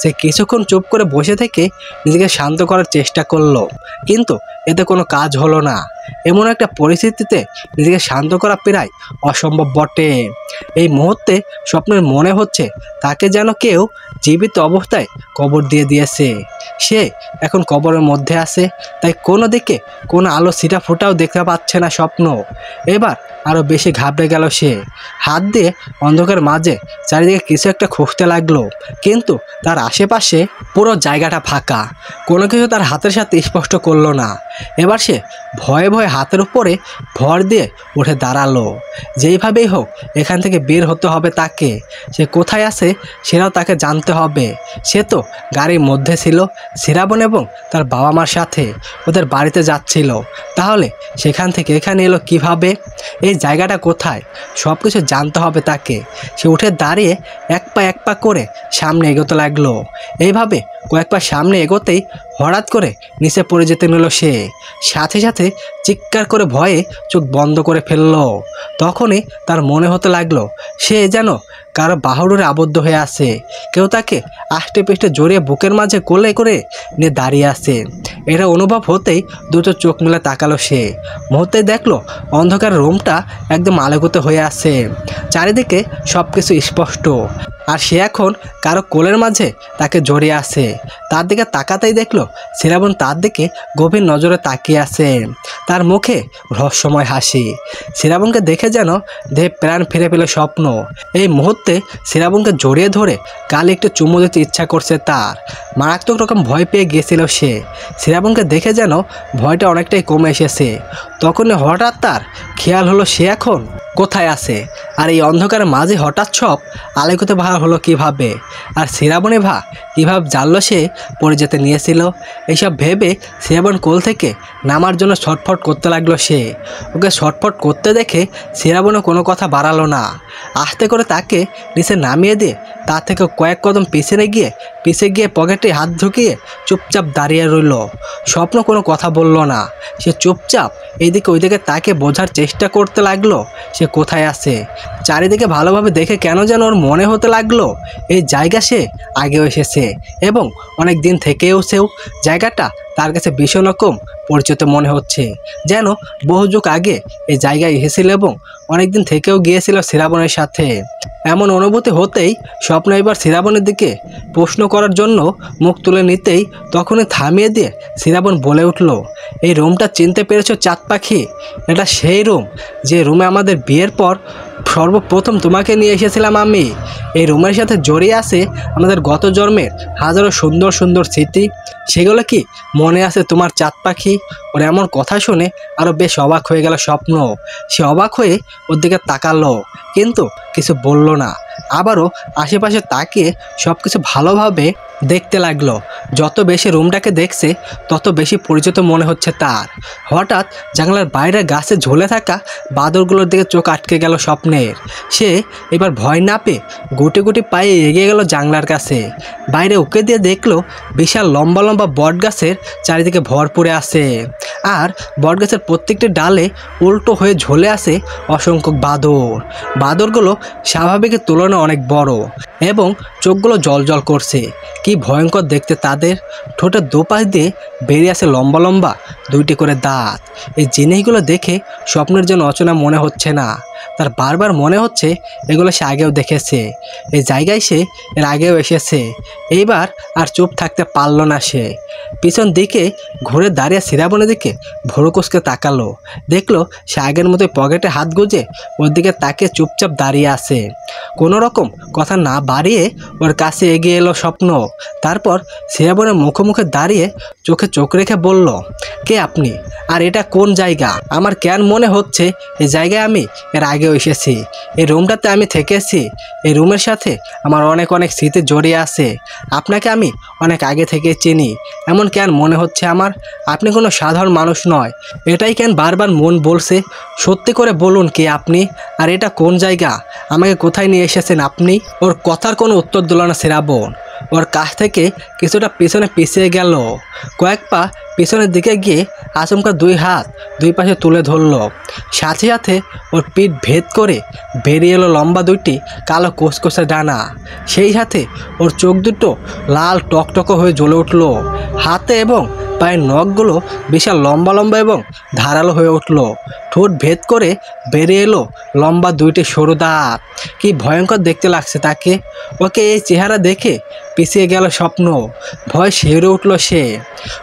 সে কিছুক্ষণ চুপ করে বসে থেকে নিজেকে শান্ত করার চেষ্টা করলো, কিন্তু এতে কোনো কাজ হলো না। এমন একটা পরিস্থিতিতে নিজেকে শান্ত করা প্রায় অসম্ভব বটে। এই মুহূর্তে স্বপ্নের মনে হচ্ছে তাকে যেন কেউ জীবিত অবস্থায় কবর দিয়ে দিয়েছে। সে এখন কবরের মধ্যে আছে, তাই কোনো দিকে কোনো আলো ছিটা ফোটাও দেখতে পাচ্ছে না স্বপ্ন। এবার আরও বেশি ঘাবড়ে গেল সে। হাত দিয়ে অন্ধকার মাঝে চারিদিকে কিছু একটা খুঁজতে লাগলো, কিন্তু তার আশেপাশে পুরো জায়গাটা ফাঁকা, কোনো কিছু তার হাতের সাথে স্পষ্ট করলো না। এবার সে ভয়ে ভয়ে হাতের উপরে ভর দিয়ে উঠে দাঁড়ালো। যেইভাবেই হোক এখান থেকে বের হতে হবে তাকে। সে কোথায় আছে সেটাও তাকে জানতে হবে। সে তো গাড়ির মধ্যে ছিল শ্রাবণ এবং তার বাবা মার সাথে, ওদের বাড়িতে যাচ্ছিল। তাহলে সেখান থেকে এখানে এলো কিভাবে? এই জায়গাটা কোথায়? সব কিছু জানতে হবে তাকে। সে উঠে দাঁড়িয়ে এক পা করে সামনে এগোতে লাগলো। এইভাবে কয়েক পা সামনে এগোতেই হঠাৎ করে নিচে পড়ে যেতে নিল সে। সাথে সাথে চিৎকার করে ভয়ে চোখ বন্ধ করে ফেললো। তখনই তার মনে হতে লাগলো সে যেন কারো বাহুডোরে আবদ্ধ হয়ে আছে। কেউ তাকে আষ্টে পিষ্টে জড়িয়ে বুকের মাঝে কোলে করে নিয়ে দাঁড়িয়ে আছে। এটা অনুভব হতেই দুটো চোখ মিলে তাকালো সে। মুহূর্তে দেখলো অন্ধকার রুমটা একদম আলোকিত হয়ে আছে, চারিদিকে সব কিছু স্পষ্ট। আর সে এখন কারো কোলের মাঝে তাকে জড়িয়ে আছে। তার দিকে তাকাতেই দেখলো শ্রাবণ তার দিকে গভীর নজরে তাকিয়ে আছে, তার মুখে রহস্যময় হাসি। শ্রাবণকে দেখে যেন দেহে প্রাণ ফিরে পেল স্বপ্ন। এই মুহূর্তে শ্রাবণকে জড়িয়ে ধরে গালে একটু চুমু দিতে ইচ্ছা করছে তার। মারাত্মক রকম ভয় পেয়ে গিয়েছিল সে। শ্রাবণকে দেখে যেন ভয়টা অনেকটাই কমে এসেছে। তখনই হঠাৎ তার খেয়াল হলো সে এখন কোথায় আছে, আর এই অন্ধকারের মাঝে হঠাৎ সব আলোকিত ভার হলো কিভাবে, আর শ্রাবণী ভা কীভাবে জানলো সে পড়ে যেতে নিয়েছিল। এইসব ভেবে শ্রাবণ কোল থেকে নামার জন্য ছটফট করতে লাগলো সে। ওকে ছটফট করতে দেখে শ্রাবণও কোনো কথা বাড়ালো না। আস্তে করে তাকে নিচে নামিয়ে দিয়ে তার থেকে কয়েক কদম পিছনে গিয়ে পকেটে হাত ঢুকিয়ে চুপচাপ দাঁড়িয়ে রইল। স্বপ্ন কোনো কথা বলল না। সে চুপচাপ এইদিকে ওইদিকে তাকে বোঝার চেষ্টা করতে লাগলো সে কোথায় আছে। চারিদিকে ভালোভাবে দেখে কেন যেন ওর মনে হতে লাগলো এই জায়গা সে আগেও এসেছে এবং অনেক দিন থেকেও সেও জায়গাটা তার কাছে ভীষণ রকম পরিচিত মনে হচ্ছে, যেন বহু যুগ আগে এই জায়গায় এসেছিল এবং অনেকদিন থেকেও গিয়েছিল শ্রাবণের সাথে। এমন অনুভূতি হতেই স্বপ্ন এবার শ্রাবণের দিকে প্রশ্ন করার জন্য মুখ তুলে নিতেই তখনই থামিয়ে দিয়ে শ্রাবণ বলে উঠল, এই রুমটা চিনতে পেরেছো চাঁদ পাখি? এটা সেই রুম যে রুমে আমাদের বিয়ের পর সর্বপ্রথম তোমাকে নিয়ে এসেছিলাম আমি। এই রুমের সাথে জড়িয়ে আছে আমাদের গত জন্মের হাজারো সুন্দর সুন্দর স্মৃতি। সেগুলো কি মনে আছে তোমার চাঁদ পাখি? ওর এমন কথা শুনে আরও বেশ অবাক হয়ে গেল স্বপ্ন। সে অবাক হয়ে ওর দিকে তাকালো কিন্তু কিছু বলল না। আবারও আশেপাশে তাকিয়ে সব কিছু ভালোভাবে দেখতে লাগলো। যত বেশি রুমটাকে দেখছে তত বেশি পরিচিত মনে হচ্ছে তার। হঠাৎ জানলার বাইরে গাছে ঝুলে থাকা বাদরগুলোর দিকে চোখ আটকে গেল স্বপ্নের। সে এবার ভয় না পেয়ে গুটি গুটি পায়ে এগিয়ে গেল জানলার কাছে। বাইরে উঁকে দিয়ে দেখলো বিশাল লম্বা লম্বা বট গাছের চারিদিকে ভরপুরে আছে, আর বটগাছের প্রত্যেকটি ডালে উল্টো হয়ে ঝুলে আছে অসংখ্য বাদরগুলো স্বাভাবিকের তুলনায় অনেক বড় এবং চোখগুলো জলজল করছে। কি ভয়ঙ্কর দেখতে তাদের। ঠোঁটের দুপাশ দিয়ে বেরিয়ে আসে লম্বা লম্বা দুইটি করে দাঁত। এই জিনিসগুলো দেখে স্বপ্নের জন্য অচেনা মনে হচ্ছে না। তার বারবার মনে হচ্ছে এগুলো সে আগেও দেখেছে, এই জায়গায় সে এর আগেও এসেছে। এইবার আর চুপ থাকতে পারল না সে। পিছন দিকে ঘুরে দাঁড়িয়ে শ্রাবণের দিকে ভোরকুচকে তাকালো। দেখলো সে আগের মতোই পকেটে হাত গুজে ওর দিকে তাকে চুপচাপ দাঁড়িয়ে আছে। কোনো রকম কথা না বাড়িয়ে ওর কাছে এগিয়ে এলো স্বপ্ন। তারপর শ্রাবণের মুখে দাঁড়িয়ে চোখে চোখ রেখে বলল, কে আপনি? আর এটা কোন জায়গা? আমার কেন মনে হচ্ছে এই জায়গায় আমি এর আগেও এসেছি। এই রুমটাতে আমি থেকেছি। এই রুমের সাথে আমার অনেক অনেক স্মৃতি জড়িয়ে আছে। আপনাকে আমি অনেক আগে থেকে চিনি। এমন কেন মনে হচ্ছে আমার? আপনি কোনো সাধারণ মানুষ নয়, এটাই কেন বারবার মন বলছে। সত্যি করে বলুন কে আপনি, আর এটা কোন জায়গা? আমাকে কোথায় নিয়ে এসেছেন আপনি? ওর কথার কোনো উত্তর দিল না শ্রাবণ। ওর কাছ থেকে কিছুটা পিছনে পিছিয়ে গেল। কয়েক পা পিছনের দিকে গিয়ে আচমকা দুই হাত দুই পাশে তুলে ধরল। সাথে সাথে ওর পিঠ ভেদ করে বেরিয়ে এলো লম্বা দুইটি কালো কোষকোষে ডানা। সেই সাথে ওর চোখ দুটো লাল টকটকে হয়ে জ্বলে উঠল। হাতে এবং পায়ের নখগুলো বিশাল লম্বা লম্বা এবং ধারালো হয়ে উঠল। ঠোঁট ভেদ করে বেরিয়ে এলো লম্বা দুইটি সরু দাঁত। কি ভয়ঙ্কর দেখতে লাগছে তাকে। ওকে এই চেহারা দেখে পিছিয়ে গেল স্বপ্ন। ভয় শিউরে উঠল সে।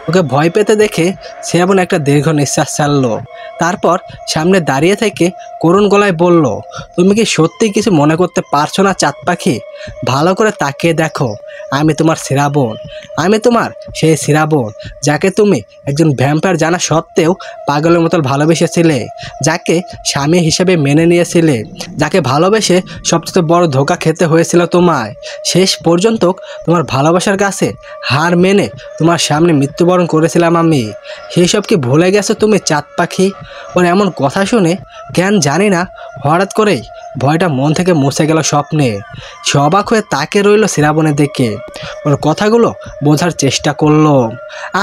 ওকে ভয় পেতে দেখে শ্রাবণ একটা দীর্ঘ নিঃশ্বাস ছাড়ল। তারপর সামনে দাঁড়িয়ে থেকে করুণ গলায় বলল, তুমি কি সত্যি কিছু মনে করতে পারছো না চাঁদ পাখি? ভালো করে তাকিয়ে দেখো, আমি তোমার শ্রাবণ। আমি তোমার সেই শ্রাবণ যাকে তুমি একজন ভ্যাম্পায়ার জানা সত্ত্বেও পাগলের মতো ভালোবেসেছিলে, যাকে স্বামী হিসেবে মেনে নিয়েছিলে, যাকে ভালোবেসে সবচেয়ে বড় ধোঁকা খেতে হয়েছিল তোমায়। শেষ পর্যন্ত তোমার ভালোবাসার কাছে হার মেনে তোমার সামনে মৃত্যুবরণ করেছিলাম আমি। সেই সব কি ভুলে গেছো তুমি চাঁদ পাখি? ওর এমন কথা শুনে কেন জানি না হঠাৎ করেই ভয়টা মন থেকে মুছে গেল স্বপ্নে। সে অবাক হয়ে তাকে রইল শ্রাবণের দিকে। ওর কথাগুলো বোঝার চেষ্টা করলো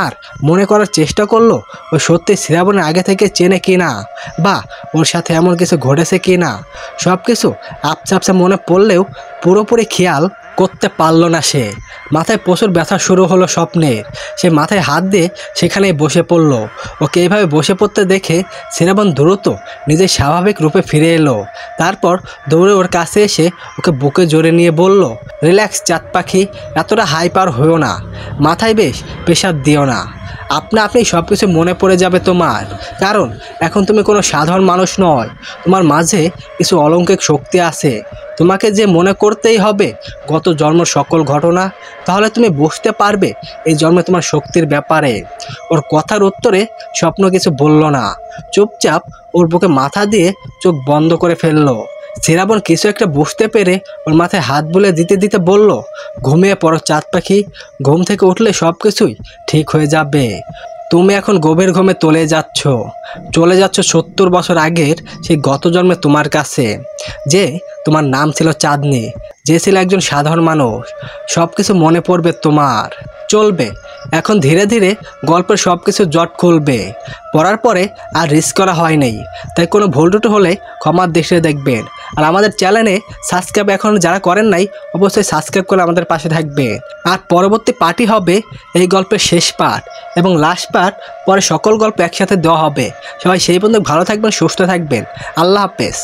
আর মনে করার চেষ্টা করলো ও সত্যি শ্রাবণের আগে থেকে চেনে কি না, বা ওর সাথে এমন কিছু ঘটেছে কি না। সব কিছু আপসা আপসা মনে পড়লেও পুরোপুরি খেয়াল করতে পারলো না সে। মাথায় প্রচুর ব্যথা শুরু হলো স্বপ্নের। সে মাথায় হাত দিয়ে সেখানেই বসে পড়ল। ওকে এইভাবে বসে পড়তে দেখে শ্রাবণ দ্রুত নিজের স্বাভাবিক রূপে ফিরে এলো। তারপর দৌড়ে ওর কাছে এসে ওকে বুকে জড়িয়ে নিয়ে বলল, রিল্যাক্স চাঁদ পাখি, এতটা হাইপার হয়েও না, মাথায় বেশ প্রেশার দিও না। আপনি সব কিছু মনে পড়ে যাবে তোমার, কারণ এখন তুমি কোনো সাধারণ মানুষ নয়। তোমার মাঝে কিছু অলৌকিক শক্তি আছে। তোমাকে যে মনে করতেই হবে গত জন্মের সকল ঘটনা, তাহলে তুমি বুঝতে পারবে এই জন্মে তোমার শক্তির ব্যাপারে। ওর কথার উত্তরে স্বপ্ন কিছু বলল না, চুপচাপ ওর বুকে মাথা দিয়ে চোখ বন্ধ করে ফেললো। শ্রাবণ কিছু একটা বুঝতে পেরে ওর মাথায় হাত বুলে দিতে দিতে বলল, ঘুমিয়ে পড়ো চাঁদ পাখি, ঘুম থেকে উঠলে সব কিছুই ঠিক হয়ে যাবে। তুমি এখন গভীর ঘুমে চলে যাচ্ছ 70 বছর আগের সেই গত জন্মে তোমার কাছে, যে তোমার নাম ছিল চাঁদনি, যে ছিল একজন সাধারণ মানুষ। সব কিছু মনে পড়বে তোমার। চলবে এখন ধীরে ধীরে গল্পের সব কিছু জট খুলবে। পড়ার পরে আর রিস্ক করা হয় নাই, তাই কোনো ভুল টুটো হলে ক্ষমার দৃষ্টিতে দেখবেন। আর আমাদের চ্যানেলে সাবস্ক্রাইব এখন যারা করেন নাই, অবশ্যই সাবস্ক্রাইব করে আমাদের পাশে থাকবে। আর পরবর্তী পার্টই হবে এই গল্পের শেষ পার্ট এবং লাস্ট পার্ট। পরে সকল গল্প একসাথে দেওয়া হবে। সবাই সেই পর্যন্ত ভালো থাকবেন, সুস্থ থাকবেন। আল্লাহ হাফেজ।